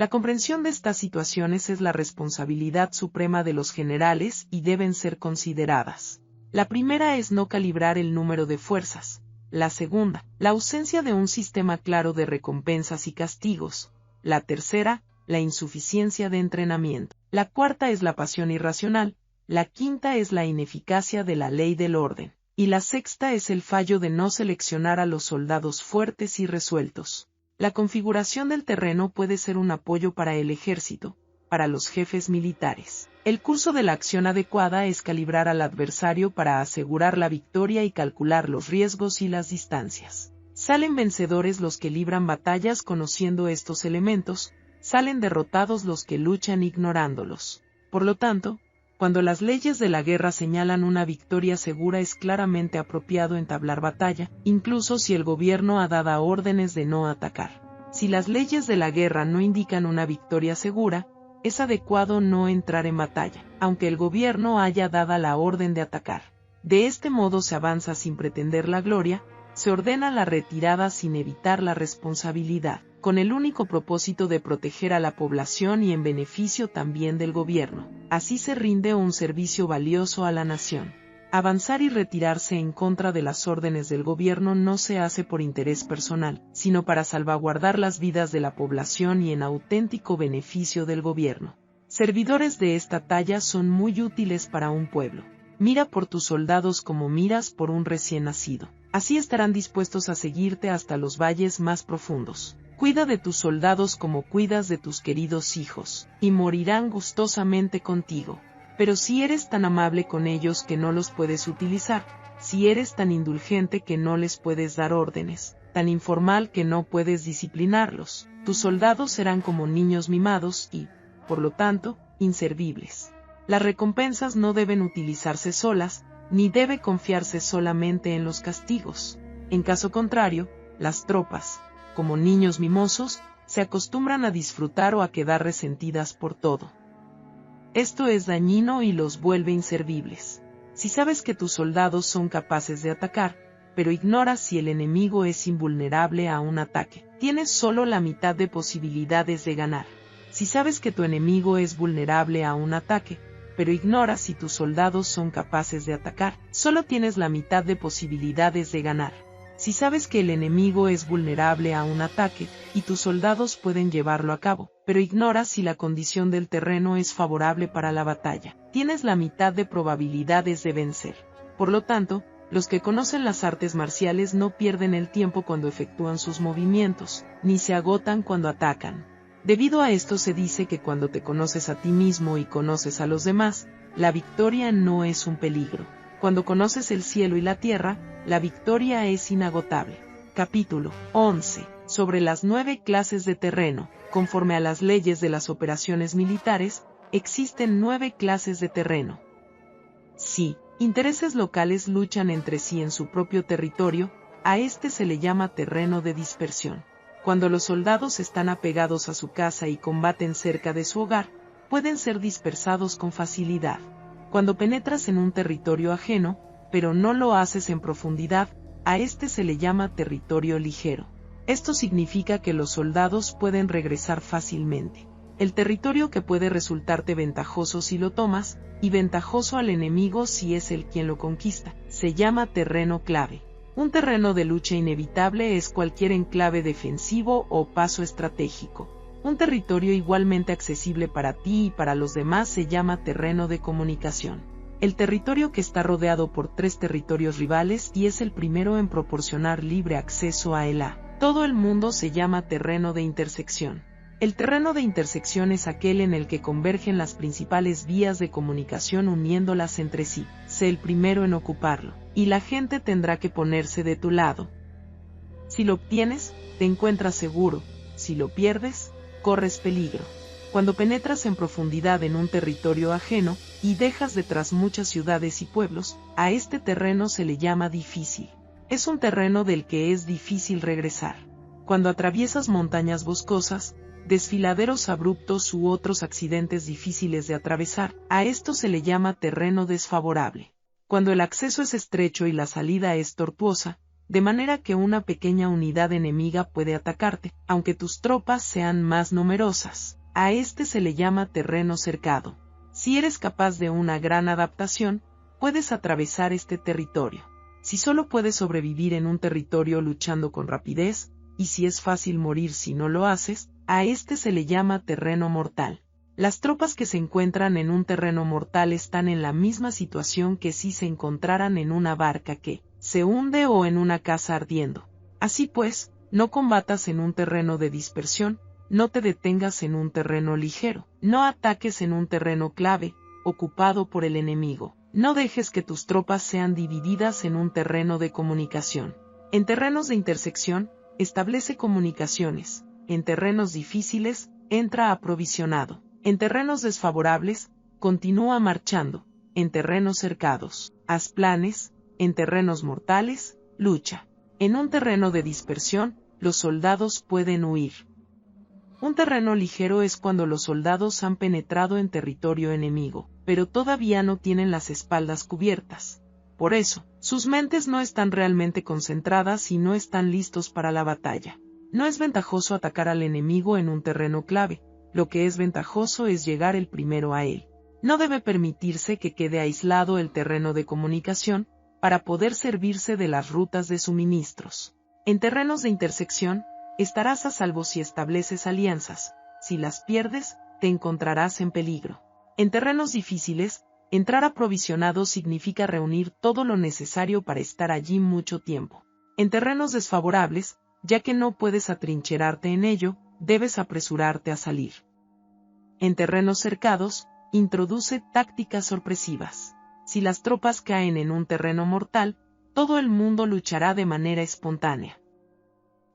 La comprensión de estas situaciones es la responsabilidad suprema de los generales y deben ser consideradas. La primera es no calibrar el número de fuerzas. La segunda, la ausencia de un sistema claro de recompensas y castigos. La tercera, la insuficiencia de entrenamiento. La cuarta es la pasión irracional. La quinta es la ineficacia de la ley del orden. Y la sexta es el fallo de no seleccionar a los soldados fuertes y resueltos. La configuración del terreno puede ser un apoyo para el ejército, para los jefes militares. El curso de la acción adecuada es calibrar al adversario para asegurar la victoria y calcular los riesgos y las distancias. Salen vencedores los que libran batallas conociendo estos elementos, salen derrotados los que luchan ignorándolos. Por lo tanto, cuando las leyes de la guerra señalan una victoria segura es claramente apropiado entablar batalla, incluso si el gobierno ha dado órdenes de no atacar. Si las leyes de la guerra no indican una victoria segura, es adecuado no entrar en batalla, aunque el gobierno haya dado la orden de atacar. De este modo se avanza sin pretender la gloria, se ordena la retirada sin evitar la responsabilidad, con el único propósito de proteger a la población y en beneficio también del gobierno. Así se rinde un servicio valioso a la nación. Avanzar y retirarse en contra de las órdenes del gobierno no se hace por interés personal, sino para salvaguardar las vidas de la población y en auténtico beneficio del gobierno. Servidores de esta talla son muy útiles para un pueblo. Mira por tus soldados como miras por un recién nacido. Así estarán dispuestos a seguirte hasta los valles más profundos. Cuida de tus soldados como cuidas de tus queridos hijos, y morirán gustosamente contigo. Pero si eres tan amable con ellos que no los puedes utilizar, si eres tan indulgente que no les puedes dar órdenes, tan informal que no puedes disciplinarlos, tus soldados serán como niños mimados y, por lo tanto, inservibles. Las recompensas no deben utilizarse solas, ni debe confiarse solamente en los castigos. En caso contrario, las tropas, como niños mimosos, se acostumbran a disfrutar o a quedar resentidas por todo. Esto es dañino y los vuelve inservibles. Si sabes que tus soldados son capaces de atacar, pero ignoras si el enemigo es invulnerable a un ataque, tienes solo la mitad de posibilidades de ganar. Si sabes que tu enemigo es vulnerable a un ataque, pero ignoras si tus soldados son capaces de atacar, solo tienes la mitad de posibilidades de ganar. Si sabes que el enemigo es vulnerable a un ataque, y tus soldados pueden llevarlo a cabo, pero ignoras si la condición del terreno es favorable para la batalla, tienes la mitad de probabilidades de vencer. Por lo tanto, los que conocen las artes marciales no pierden el tiempo cuando efectúan sus movimientos, ni se agotan cuando atacan. Debido a esto se dice que cuando te conoces a ti mismo y conoces a los demás, la victoria no es un peligro. Cuando conoces el cielo y la tierra, la victoria es inagotable. Capítulo 11. Sobre las 9 clases de terreno. Conforme a las leyes de las operaciones militares, existen 9 clases de terreno. Si intereses locales luchan entre sí en su propio territorio, a este se le llama terreno de dispersión. Cuando los soldados están apegados a su casa y combaten cerca de su hogar, pueden ser dispersados con facilidad. Cuando penetras en un territorio ajeno, pero no lo haces en profundidad, a este se le llama territorio ligero. Esto significa que los soldados pueden regresar fácilmente. El territorio que puede resultarte ventajoso si lo tomas, y ventajoso al enemigo si es él quien lo conquista, se llama terreno clave. Un terreno de lucha inevitable es cualquier enclave defensivo o paso estratégico. Un territorio igualmente accesible para ti y para los demás se llama terreno de comunicación. El territorio que está rodeado por 3 territorios rivales y es el primero en proporcionar libre acceso a él a todo el mundo se llama terreno de intersección. El terreno de intersección es aquel en el que convergen las principales vías de comunicación uniéndolas entre sí. Sé el primero en ocuparlo, y la gente tendrá que ponerse de tu lado. Si lo obtienes, te encuentras seguro; si lo pierdes, corres peligro. Cuando penetras en profundidad en un territorio ajeno, y dejas detrás muchas ciudades y pueblos, a este terreno se le llama difícil. Es un terreno del que es difícil regresar. Cuando atraviesas montañas boscosas, desfiladeros abruptos u otros accidentes difíciles de atravesar, a esto se le llama terreno desfavorable. Cuando el acceso es estrecho y la salida es tortuosa, de manera que una pequeña unidad enemiga puede atacarte, aunque tus tropas sean más numerosas. A este se le llama terreno cercado. Si eres capaz de una gran adaptación, puedes atravesar este territorio. Si solo puedes sobrevivir en un territorio luchando con rapidez, y si es fácil morir si no lo haces, a este se le llama terreno mortal. Las tropas que se encuentran en un terreno mortal están en la misma situación que si se encontraran en una barca que se hunde o en una casa ardiendo. Así pues, no combatas en un terreno de dispersión, no te detengas en un terreno ligero, no ataques en un terreno clave, ocupado por el enemigo. No dejes que tus tropas sean divididas en un terreno de comunicación. En terrenos de intersección, establece comunicaciones. En terrenos difíciles, entra aprovisionado. En terrenos desfavorables, continúa marchando. En terrenos cercados, haz planes. En terrenos mortales, lucha. En un terreno de dispersión, los soldados pueden huir. Un terreno ligero es cuando los soldados han penetrado en territorio enemigo, pero todavía no tienen las espaldas cubiertas. Por eso, sus mentes no están realmente concentradas y no están listos para la batalla. No es ventajoso atacar al enemigo en un terreno clave, lo que es ventajoso es llegar el primero a él. No debe permitirse que quede aislado el terreno de comunicación, para poder servirse de las rutas de suministros. En terrenos de intersección, estarás a salvo si estableces alianzas. Si las pierdes, te encontrarás en peligro. En terrenos difíciles, entrar aprovisionado significa reunir todo lo necesario para estar allí mucho tiempo. En terrenos desfavorables, ya que no puedes atrincherarte en ello, debes apresurarte a salir. En terrenos cercados, introduce tácticas sorpresivas. Si las tropas caen en un terreno mortal, todo el mundo luchará de manera espontánea.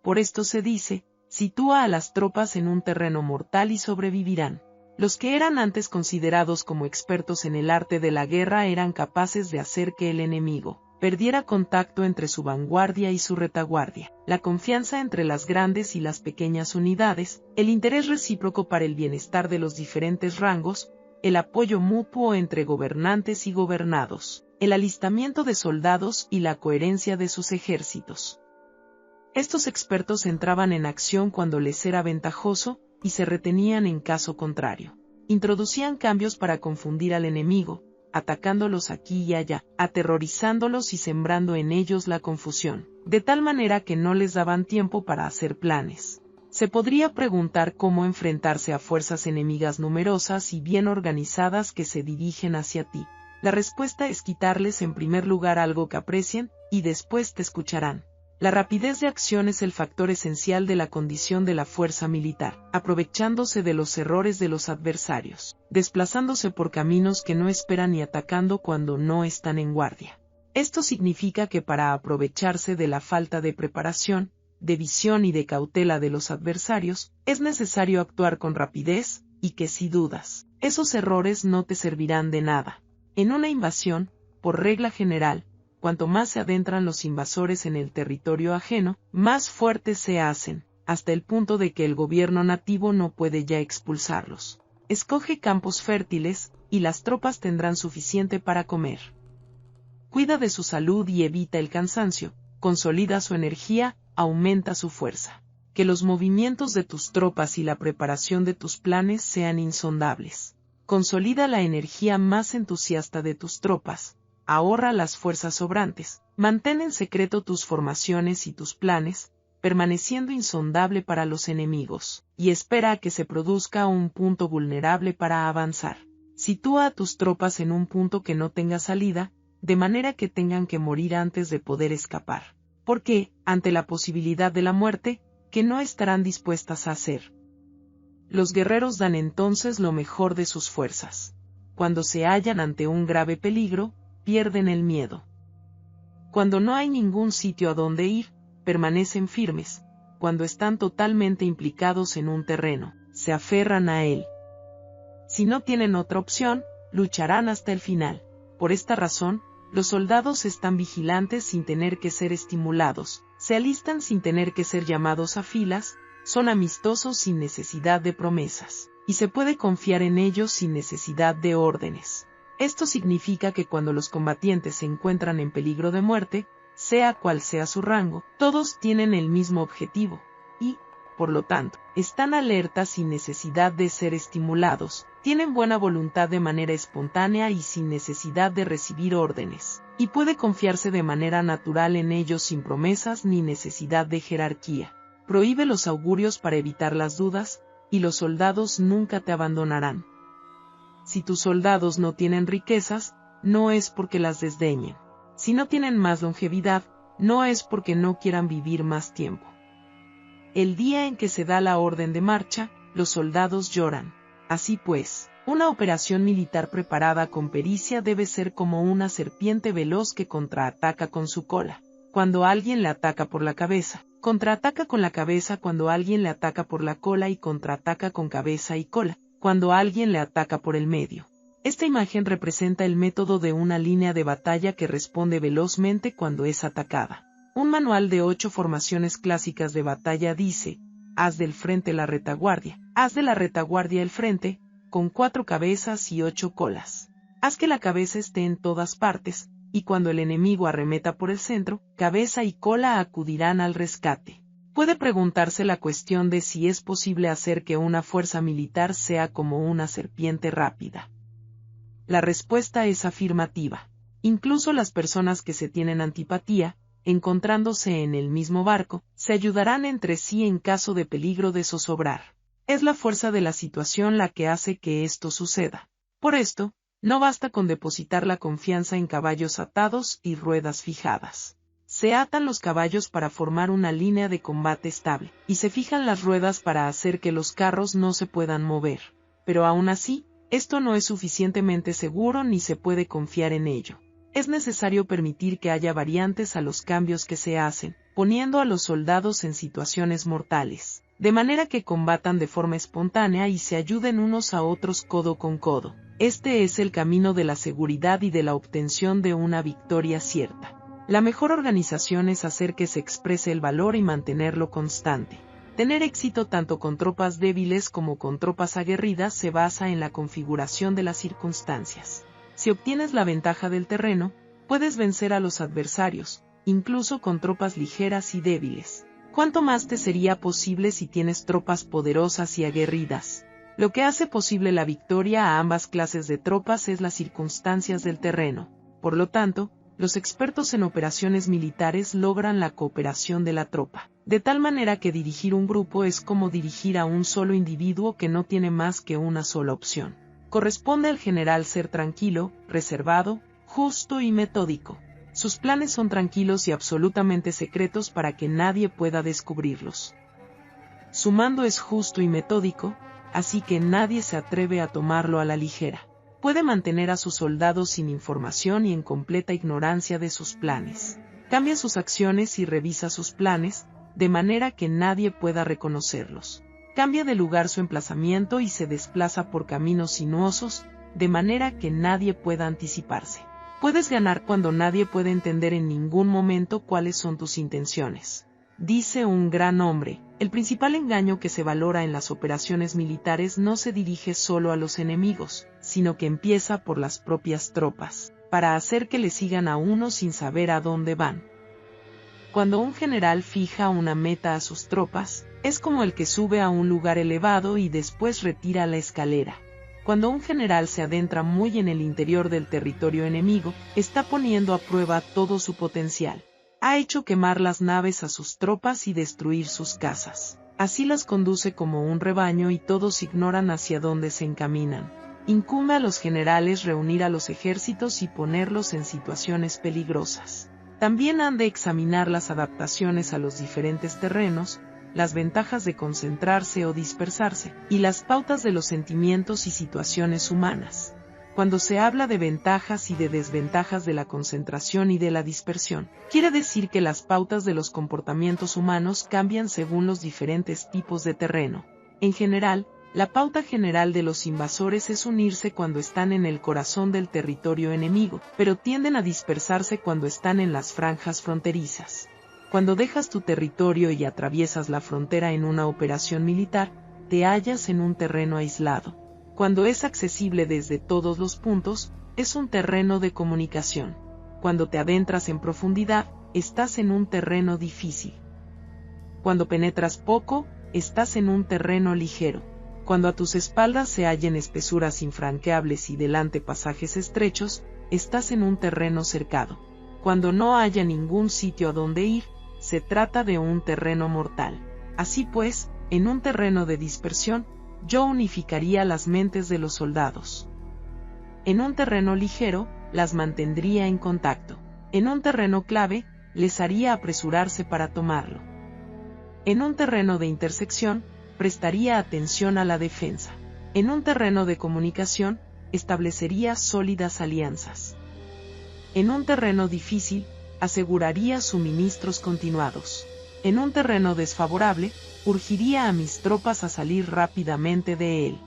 Por esto se dice, sitúa a las tropas en un terreno mortal y sobrevivirán. Los que eran antes considerados como expertos en el arte de la guerra eran capaces de hacer que el enemigo perdiera contacto entre su vanguardia y su retaguardia, la confianza entre las grandes y las pequeñas unidades, el interés recíproco para el bienestar de los diferentes rangos, el apoyo mutuo entre gobernantes y gobernados, el alistamiento de soldados y la coherencia de sus ejércitos. Estos expertos entraban en acción cuando les era ventajoso, y se retenían en caso contrario. Introducían cambios para confundir al enemigo, atacándolos aquí y allá, aterrorizándolos y sembrando en ellos la confusión, de tal manera que no les daban tiempo para hacer planes. Se podría preguntar cómo enfrentarse a fuerzas enemigas numerosas y bien organizadas que se dirigen hacia ti. La respuesta es quitarles en primer lugar algo que aprecien, y después te escucharán. La rapidez de acción es el factor esencial de la condición de la fuerza militar, aprovechándose de los errores de los adversarios, desplazándose por caminos que no esperan y atacando cuando no están en guardia. Esto significa que para aprovecharse de la falta de preparación, de visión y de cautela de los adversarios, es necesario actuar con rapidez, y que si dudas, esos errores no te servirán de nada. En una invasión, por regla general, cuanto más se adentran los invasores en el territorio ajeno, más fuertes se hacen, hasta el punto de que el gobierno nativo no puede ya expulsarlos. Escoge campos fértiles, y las tropas tendrán suficiente para comer. Cuida de su salud y evita el cansancio, consolida su energía, aumenta su fuerza. Que los movimientos de tus tropas y la preparación de tus planes sean insondables. Consolida la energía más entusiasta de tus tropas. Ahorra las fuerzas sobrantes, mantén en secreto tus formaciones y tus planes, permaneciendo insondable para los enemigos, y espera a que se produzca un punto vulnerable para avanzar. Sitúa a tus tropas en un punto que no tenga salida, de manera que tengan que morir antes de poder escapar. Porque, ante la posibilidad de la muerte, que no estarán dispuestas a hacer. Los guerreros dan entonces lo mejor de sus fuerzas. Cuando se hallan ante un grave peligro, pierden el miedo. Cuando no hay ningún sitio a donde ir, permanecen firmes. Cuando están totalmente implicados en un terreno, se aferran a él. Si no tienen otra opción, lucharán hasta el final. Por esta razón, los soldados están vigilantes sin tener que ser estimulados, se alistan sin tener que ser llamados a filas, son amistosos sin necesidad de promesas, y se puede confiar en ellos sin necesidad de órdenes. Esto significa que cuando los combatientes se encuentran en peligro de muerte, sea cual sea su rango, todos tienen el mismo objetivo, y, por lo tanto, están alertas sin necesidad de ser estimulados, tienen buena voluntad de manera espontánea y sin necesidad de recibir órdenes, y puede confiarse de manera natural en ellos sin promesas ni necesidad de jerarquía. Prohíbe los augurios para evitar las dudas, y los soldados nunca te abandonarán. Si tus soldados no tienen riquezas, no es porque las desdeñen. Si no tienen más longevidad, no es porque no quieran vivir más tiempo. El día en que se da la orden de marcha, los soldados lloran. Así pues, una operación militar preparada con pericia debe ser como una serpiente veloz que contraataca con su cola. Cuando alguien le ataca por la cabeza, contraataca con la cabeza. Cuando alguien le ataca por la cola y contraataca con cabeza y cola. Cuando alguien le ataca por el medio. Esta imagen representa el método de una línea de batalla que responde velozmente cuando es atacada. Un manual de 8 formaciones clásicas de batalla dice: haz del frente la retaguardia, haz de la retaguardia el frente, con 4 cabezas y 8 colas. Haz que la cabeza esté en todas partes, y cuando el enemigo arremeta por el centro, cabeza y cola acudirán al rescate. Puede preguntarse la cuestión de si es posible hacer que una fuerza militar sea como una serpiente rápida. La respuesta es afirmativa. Incluso las personas que se tienen antipatía, encontrándose en el mismo barco, se ayudarán entre sí en caso de peligro de zozobrar. Es la fuerza de la situación la que hace que esto suceda. Por esto, no basta con depositar la confianza en caballos atados y ruedas fijadas. Se atan los caballos para formar una línea de combate estable, y se fijan las ruedas para hacer que los carros no se puedan mover. Pero aún así, esto no es suficientemente seguro ni se puede confiar en ello. Es necesario permitir que haya variantes a los cambios que se hacen, poniendo a los soldados en situaciones mortales, de manera que combatan de forma espontánea y se ayuden unos a otros codo con codo. Este es el camino de la seguridad y de la obtención de una victoria cierta. La mejor organización es hacer que se exprese el valor y mantenerlo constante. Tener éxito tanto con tropas débiles como con tropas aguerridas se basa en la configuración de las circunstancias. Si obtienes la ventaja del terreno, puedes vencer a los adversarios, incluso con tropas ligeras y débiles. ¿Cuánto más te sería posible si tienes tropas poderosas y aguerridas? Lo que hace posible la victoria a ambas clases de tropas es las circunstancias del terreno. Por lo tanto, los expertos en operaciones militares logran la cooperación de la tropa, de tal manera que dirigir un grupo es como dirigir a un solo individuo que no tiene más que una sola opción. Corresponde al general ser tranquilo, reservado, justo y metódico. Sus planes son tranquilos y absolutamente secretos para que nadie pueda descubrirlos. Su mando es justo y metódico, así que nadie se atreve a tomarlo a la ligera. Puede mantener a sus soldados sin información y en completa ignorancia de sus planes. Cambia sus acciones y revisa sus planes, de manera que nadie pueda reconocerlos. Cambia de lugar su emplazamiento y se desplaza por caminos sinuosos, de manera que nadie pueda anticiparse. Puedes ganar cuando nadie puede entender en ningún momento cuáles son tus intenciones. Dice un gran hombre: el principal engaño que se valora en las operaciones militares no se dirige solo a los enemigos, sino que empieza por las propias tropas, para hacer que le sigan a uno sin saber a dónde van. Cuando un general fija una meta a sus tropas, es como el que sube a un lugar elevado y después retira la escalera. Cuando un general se adentra muy en el interior del territorio enemigo, está poniendo a prueba todo su potencial. Ha hecho quemar las naves a sus tropas y destruir sus casas. Así las conduce como un rebaño y todos ignoran hacia dónde se encaminan. Incumbe a los generales reunir a los ejércitos y ponerlos en situaciones peligrosas. También han de examinar las adaptaciones a los diferentes terrenos, las ventajas de concentrarse o dispersarse, y las pautas de los sentimientos y situaciones humanas. Cuando se habla de ventajas y de desventajas de la concentración y de la dispersión, quiere decir que las pautas de los comportamientos humanos cambian según los diferentes tipos de terreno. En general, la pauta general de los invasores es unirse cuando están en el corazón del territorio enemigo, pero tienden a dispersarse cuando están en las franjas fronterizas. Cuando dejas tu territorio y atraviesas la frontera en una operación militar, te hallas en un terreno aislado. Cuando es accesible desde todos los puntos, es un terreno de comunicación. Cuando te adentras en profundidad, estás en un terreno difícil. Cuando penetras poco, estás en un terreno ligero. Cuando a tus espaldas se hallen espesuras infranqueables y delante pasajes estrechos, estás en un terreno cercado. Cuando no haya ningún sitio a donde ir, se trata de un terreno mortal. Así pues, en un terreno de dispersión, yo unificaría las mentes de los soldados. En un terreno ligero, las mantendría en contacto. En un terreno clave, les haría apresurarse para tomarlo. En un terreno de intersección, prestaría atención a la defensa. En un terreno de comunicación, establecería sólidas alianzas. En un terreno difícil, aseguraría suministros continuados. En un terreno desfavorable, urgiría a mis tropas a salir rápidamente de él.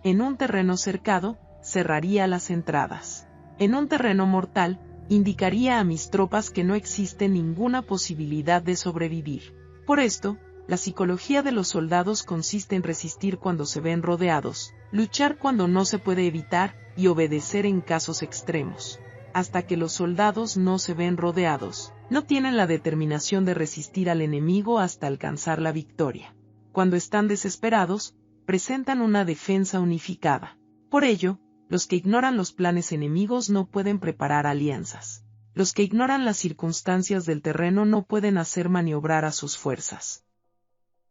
En un terreno cercado, cerraría las entradas. En un terreno mortal, indicaría a mis tropas que no existe ninguna posibilidad de sobrevivir. Por esto, la psicología de los soldados consiste en resistir cuando se ven rodeados, luchar cuando no se puede evitar y obedecer en casos extremos. Hasta que los soldados no se ven rodeados, no tienen la determinación de resistir al enemigo hasta alcanzar la victoria. Cuando están desesperados, presentan una defensa unificada. Por ello, los que ignoran los planes enemigos no pueden preparar alianzas. Los que ignoran las circunstancias del terreno no pueden hacer maniobrar a sus fuerzas.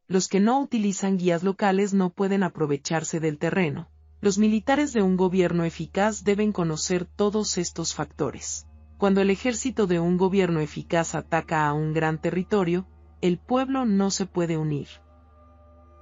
Los que no utilizan guías locales no pueden aprovecharse del terreno. Los militares de un gobierno eficaz deben conocer todos estos factores. Cuando el ejército de un gobierno eficaz ataca a un gran territorio, el pueblo no se puede unir.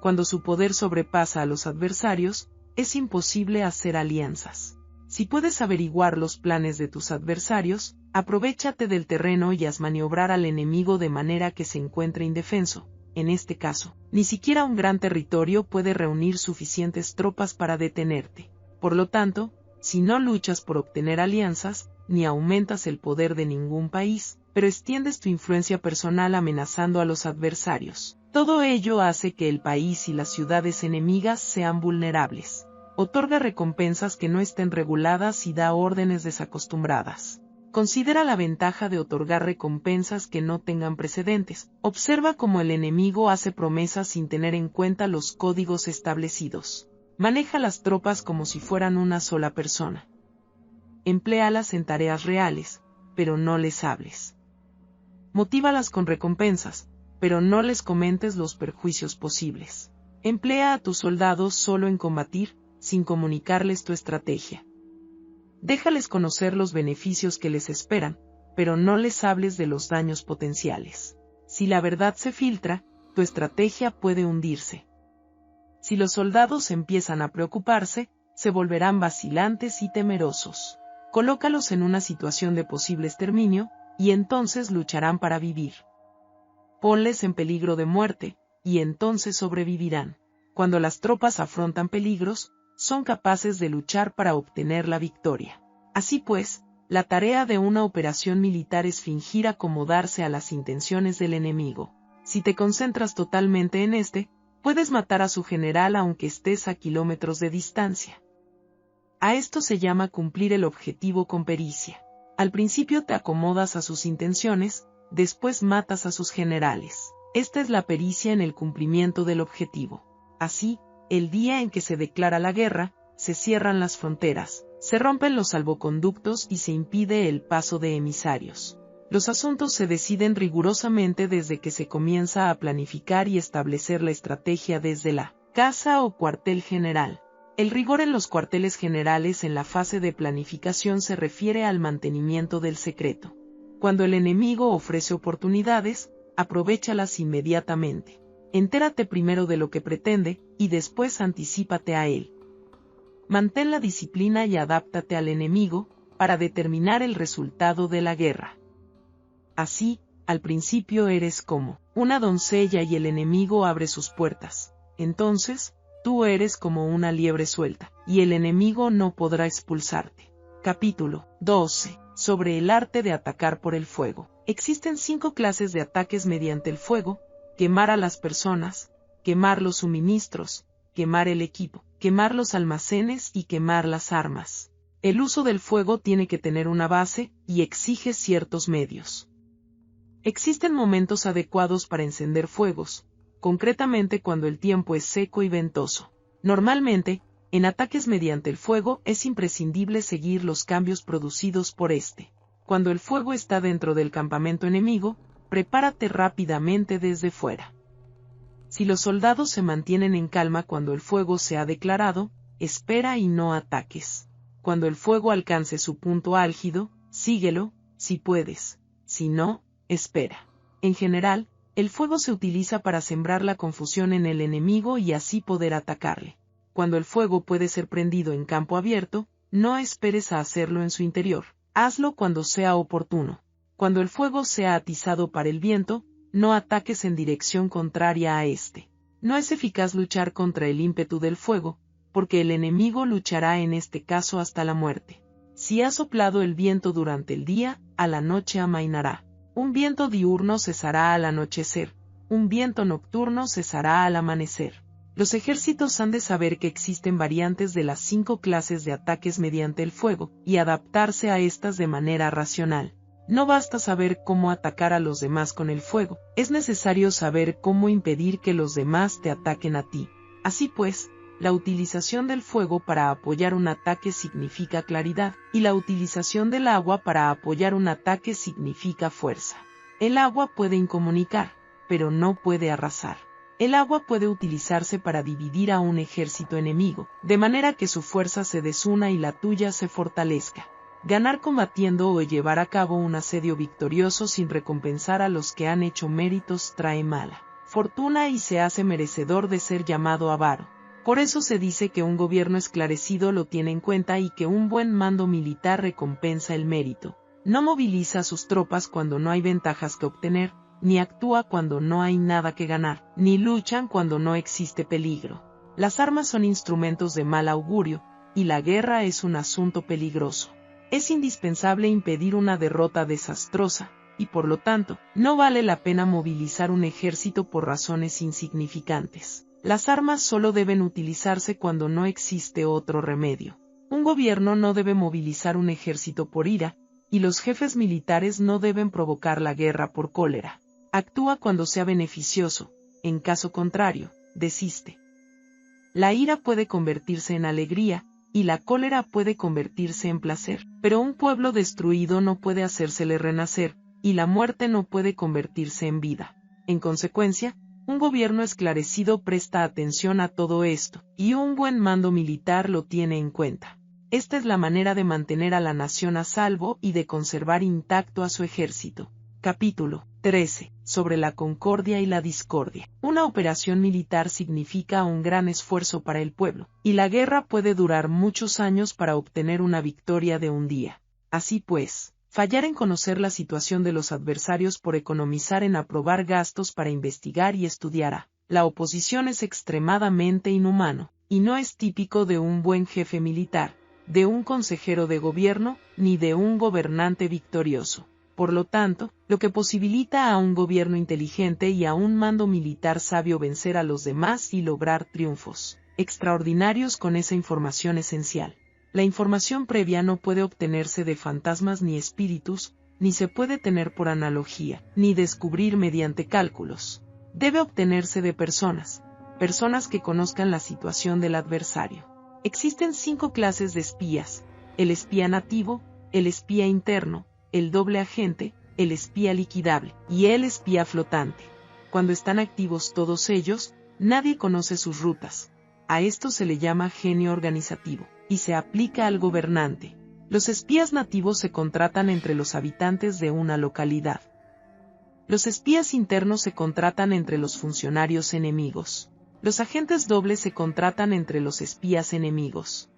Cuando su poder sobrepasa a los adversarios, es imposible hacer alianzas. Si puedes averiguar los planes de tus adversarios, aprovéchate del terreno y haz maniobrar al enemigo de manera que se encuentre indefenso. En este caso, ni siquiera un gran territorio puede reunir suficientes tropas para detenerte. Por lo tanto, si no luchas por obtener alianzas, ni aumentas el poder de ningún país, pero extiendes tu influencia personal amenazando a los adversarios, todo ello hace que el país y las ciudades enemigas sean vulnerables. Otorga recompensas que no estén reguladas y da órdenes desacostumbradas. Considera la ventaja de otorgar recompensas que no tengan precedentes. Observa cómo el enemigo hace promesas sin tener en cuenta los códigos establecidos. Maneja las tropas como si fueran una sola persona. Empléalas en tareas reales, pero no les hables. Motívalas con recompensas, pero no les comentes los perjuicios posibles. Emplea a tus soldados solo en combatir, sin comunicarles tu estrategia. Déjales conocer los beneficios que les esperan, pero no les hables de los daños potenciales. Si la verdad se filtra, tu estrategia puede hundirse. Si los soldados empiezan a preocuparse, se volverán vacilantes y temerosos. Colócalos en una situación de posible exterminio, y entonces lucharán para vivir. Ponles en peligro de muerte, y entonces sobrevivirán. Cuando las tropas afrontan peligros, son capaces de luchar para obtener la victoria. Así pues, la tarea de una operación militar es fingir acomodarse a las intenciones del enemigo. Si te concentras totalmente en puedes matar a su general aunque estés a kilómetros de distancia. A esto se llama cumplir el objetivo con pericia. Al principio te acomodas a sus intenciones, después matas a sus generales. Esta es la pericia en el cumplimiento del objetivo. Así, el día en que se declara la guerra, se cierran las fronteras, se rompen los salvoconductos y se impide el paso de emisarios. Los asuntos se deciden rigurosamente desde que se comienza a planificar y establecer la estrategia desde la casa o cuartel general. El rigor en los cuarteles generales en la fase de planificación se refiere al mantenimiento del secreto. Cuando el enemigo ofrece oportunidades, aprovéchalas inmediatamente. Entérate primero de lo que pretende, y después anticípate a él. Mantén la disciplina y adáptate al enemigo, para determinar el resultado de la guerra. Así, al principio eres como una doncella y el enemigo abre sus puertas. Entonces, tú eres como una liebre suelta, y el enemigo no podrá expulsarte. Capítulo 12. Sobre el arte de atacar por el fuego. Existen 5 clases de ataques mediante el fuego: quemar a las personas, quemar los suministros, quemar el equipo, quemar los almacenes y quemar las armas. El uso del fuego tiene que tener una base, y exige ciertos medios. Existen momentos adecuados para encender fuegos, concretamente cuando el tiempo es seco y ventoso. Normalmente, en ataques mediante el fuego es imprescindible seguir los cambios producidos por este. Cuando el fuego está dentro del campamento enemigo, prepárate rápidamente desde fuera. Si los soldados se mantienen en calma cuando el fuego se ha declarado, espera y no ataques. Cuando el fuego alcance su punto álgido, síguelo, si puedes. Si no, espera. En general, el fuego se utiliza para sembrar la confusión en el enemigo y así poder atacarle. Cuando el fuego puede ser prendido en campo abierto, no esperes a hacerlo en su interior. Hazlo cuando sea oportuno. Cuando el fuego sea atizado para el viento, no ataques en dirección contraria a este. No es eficaz luchar contra el ímpetu del fuego, porque el enemigo luchará en este caso hasta la muerte. Si ha soplado el viento durante el día, a la noche amainará. Un viento diurno cesará al anochecer, un viento nocturno cesará al amanecer. Los ejércitos han de saber que existen variantes de las 5 clases de ataques mediante el fuego, y adaptarse a estas de manera racional. No basta saber cómo atacar a los demás con el fuego, es necesario saber cómo impedir que los demás te ataquen a ti. Así pues, la utilización del fuego para apoyar un ataque significa claridad, y la utilización del agua para apoyar un ataque significa fuerza. El agua puede incomunicar, pero no puede arrasar. El agua puede utilizarse para dividir a un ejército enemigo, de manera que su fuerza se desuna y la tuya se fortalezca. Ganar combatiendo o llevar a cabo un asedio victorioso sin recompensar a los que han hecho méritos trae mala fortuna y se hace merecedor de ser llamado avaro. Por eso se dice que un gobierno esclarecido lo tiene en cuenta y que un buen mando militar recompensa el mérito. No moviliza a sus tropas cuando no hay ventajas que obtener, ni actúa cuando no hay nada que ganar, ni luchan cuando no existe peligro. Las armas son instrumentos de mal augurio, y la guerra es un asunto peligroso. Es indispensable impedir una derrota desastrosa, y por lo tanto, no vale la pena movilizar un ejército por razones insignificantes. Las armas solo deben utilizarse cuando no existe otro remedio. Un gobierno no debe movilizar un ejército por ira, y los jefes militares no deben provocar la guerra por cólera. Actúa cuando sea beneficioso, en caso contrario, desiste. La ira puede convertirse en alegría, y la cólera puede convertirse en placer, pero un pueblo destruido no puede hacérsele renacer, y la muerte no puede convertirse en vida. En consecuencia, un gobierno esclarecido presta atención a todo esto, y un buen mando militar lo tiene en cuenta. Esta es la manera de mantener a la nación a salvo y de conservar intacto a su ejército. Capítulo 13. Sobre la concordia y la discordia. Una operación militar significa un gran esfuerzo para el pueblo, y la guerra puede durar muchos años para obtener una victoria de un día. Así pues, fallar en conocer la situación de los adversarios por economizar en aprobar gastos para investigar y estudiar a la oposición es extremadamente inhumano, y no es típico de un buen jefe militar, de un consejero de gobierno, ni de un gobernante victorioso. Por lo tanto, lo que posibilita a un gobierno inteligente y a un mando militar sabio vencer a los demás y lograr triunfos extraordinarios con esa información esencial. La información previa no puede obtenerse de fantasmas ni espíritus, ni se puede tener por analogía, ni descubrir mediante cálculos. Debe obtenerse de personas que conozcan la situación del adversario. Existen 5 clases de espías: el espía nativo, el espía interno, el doble agente, el espía liquidable y el espía flotante. Cuando están activos todos ellos, nadie conoce sus rutas. A esto se le llama genio organizativo, y se aplica al gobernante. Los espías nativos se contratan entre los habitantes de una localidad. Los espías internos se contratan entre los funcionarios enemigos. Los agentes dobles se contratan entre los espías enemigos.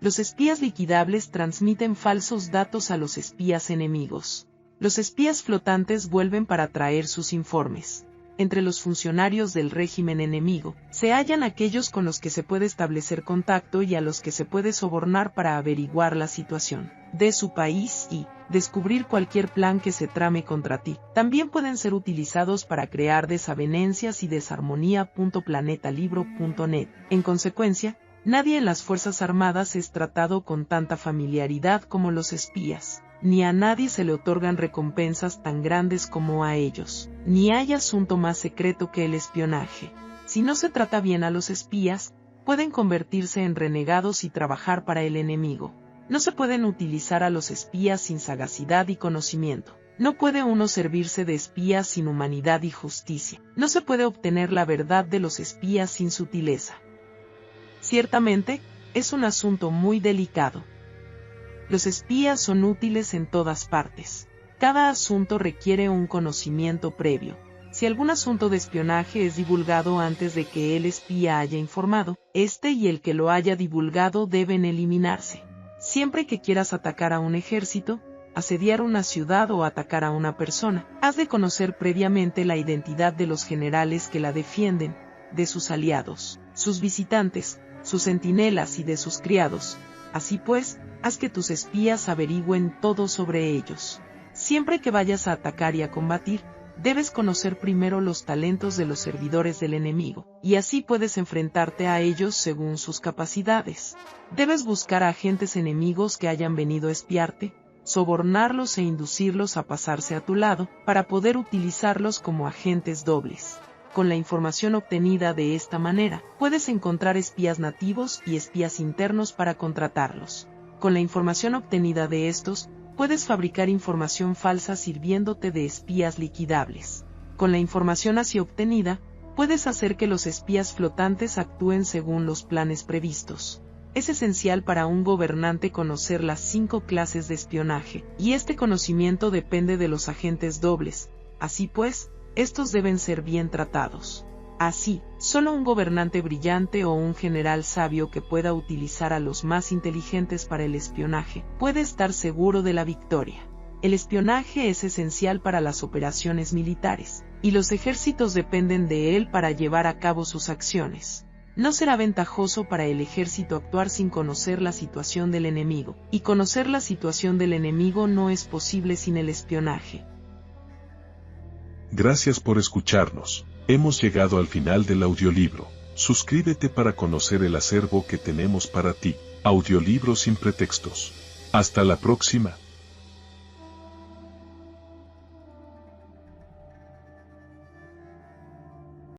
Los espías liquidables transmiten falsos datos a los espías enemigos. Los espías flotantes vuelven para traer sus informes. Entre los funcionarios del régimen enemigo, se hallan aquellos con los que se puede establecer contacto y a los que se puede sobornar para averiguar la situación de su país y descubrir cualquier plan que se trame contra ti. También pueden ser utilizados para crear desavenencias y desarmonía. Planetalibro.net. En consecuencia, nadie en las Fuerzas Armadas es tratado con tanta familiaridad como los espías. Ni a nadie se le otorgan recompensas tan grandes como a ellos. Ni hay asunto más secreto que el espionaje. Si no se trata bien a los espías, pueden convertirse en renegados y trabajar para el enemigo. No se pueden utilizar a los espías sin sagacidad y conocimiento. No puede uno servirse de espías sin humanidad y justicia. No se puede obtener la verdad de los espías sin sutileza. Ciertamente, es un asunto muy delicado. Los espías son útiles en todas partes. Cada asunto requiere un conocimiento previo. Si algún asunto de espionaje es divulgado antes de que el espía haya informado, este y el que lo haya divulgado deben eliminarse. Siempre que quieras atacar a un ejército, asediar una ciudad o atacar a una persona, has de conocer previamente la identidad de los generales que la defienden, de sus aliados, sus visitantes, sus centinelas y de sus criados. Así pues, haz que tus espías averigüen todo sobre ellos. Siempre que vayas a atacar y a combatir, debes conocer primero los talentos de los servidores del enemigo, y así puedes enfrentarte a ellos según sus capacidades. Debes buscar a agentes enemigos que hayan venido a espiarte, sobornarlos e inducirlos a pasarse a tu lado, para poder utilizarlos como agentes dobles. Con la información obtenida de esta manera, puedes encontrar espías nativos y espías internos para contratarlos. Con la información obtenida de estos, puedes fabricar información falsa sirviéndote de espías liquidables. Con la información así obtenida, puedes hacer que los espías flotantes actúen según los planes previstos. Es esencial para un gobernante conocer las 5 clases de espionaje, y este conocimiento depende de los agentes dobles. Así pues, estos deben ser bien tratados. Así, solo un gobernante brillante o un general sabio que pueda utilizar a los más inteligentes para el espionaje puede estar seguro de la victoria. El espionaje es esencial para las operaciones militares, y los ejércitos dependen de él para llevar a cabo sus acciones. No será ventajoso para el ejército actuar sin conocer la situación del enemigo, y conocer la situación del enemigo no es posible sin el espionaje. Gracias por escucharnos. Hemos llegado al final del audiolibro. Suscríbete para conocer el acervo que tenemos para ti. Audiolibros sin pretextos. Hasta la próxima.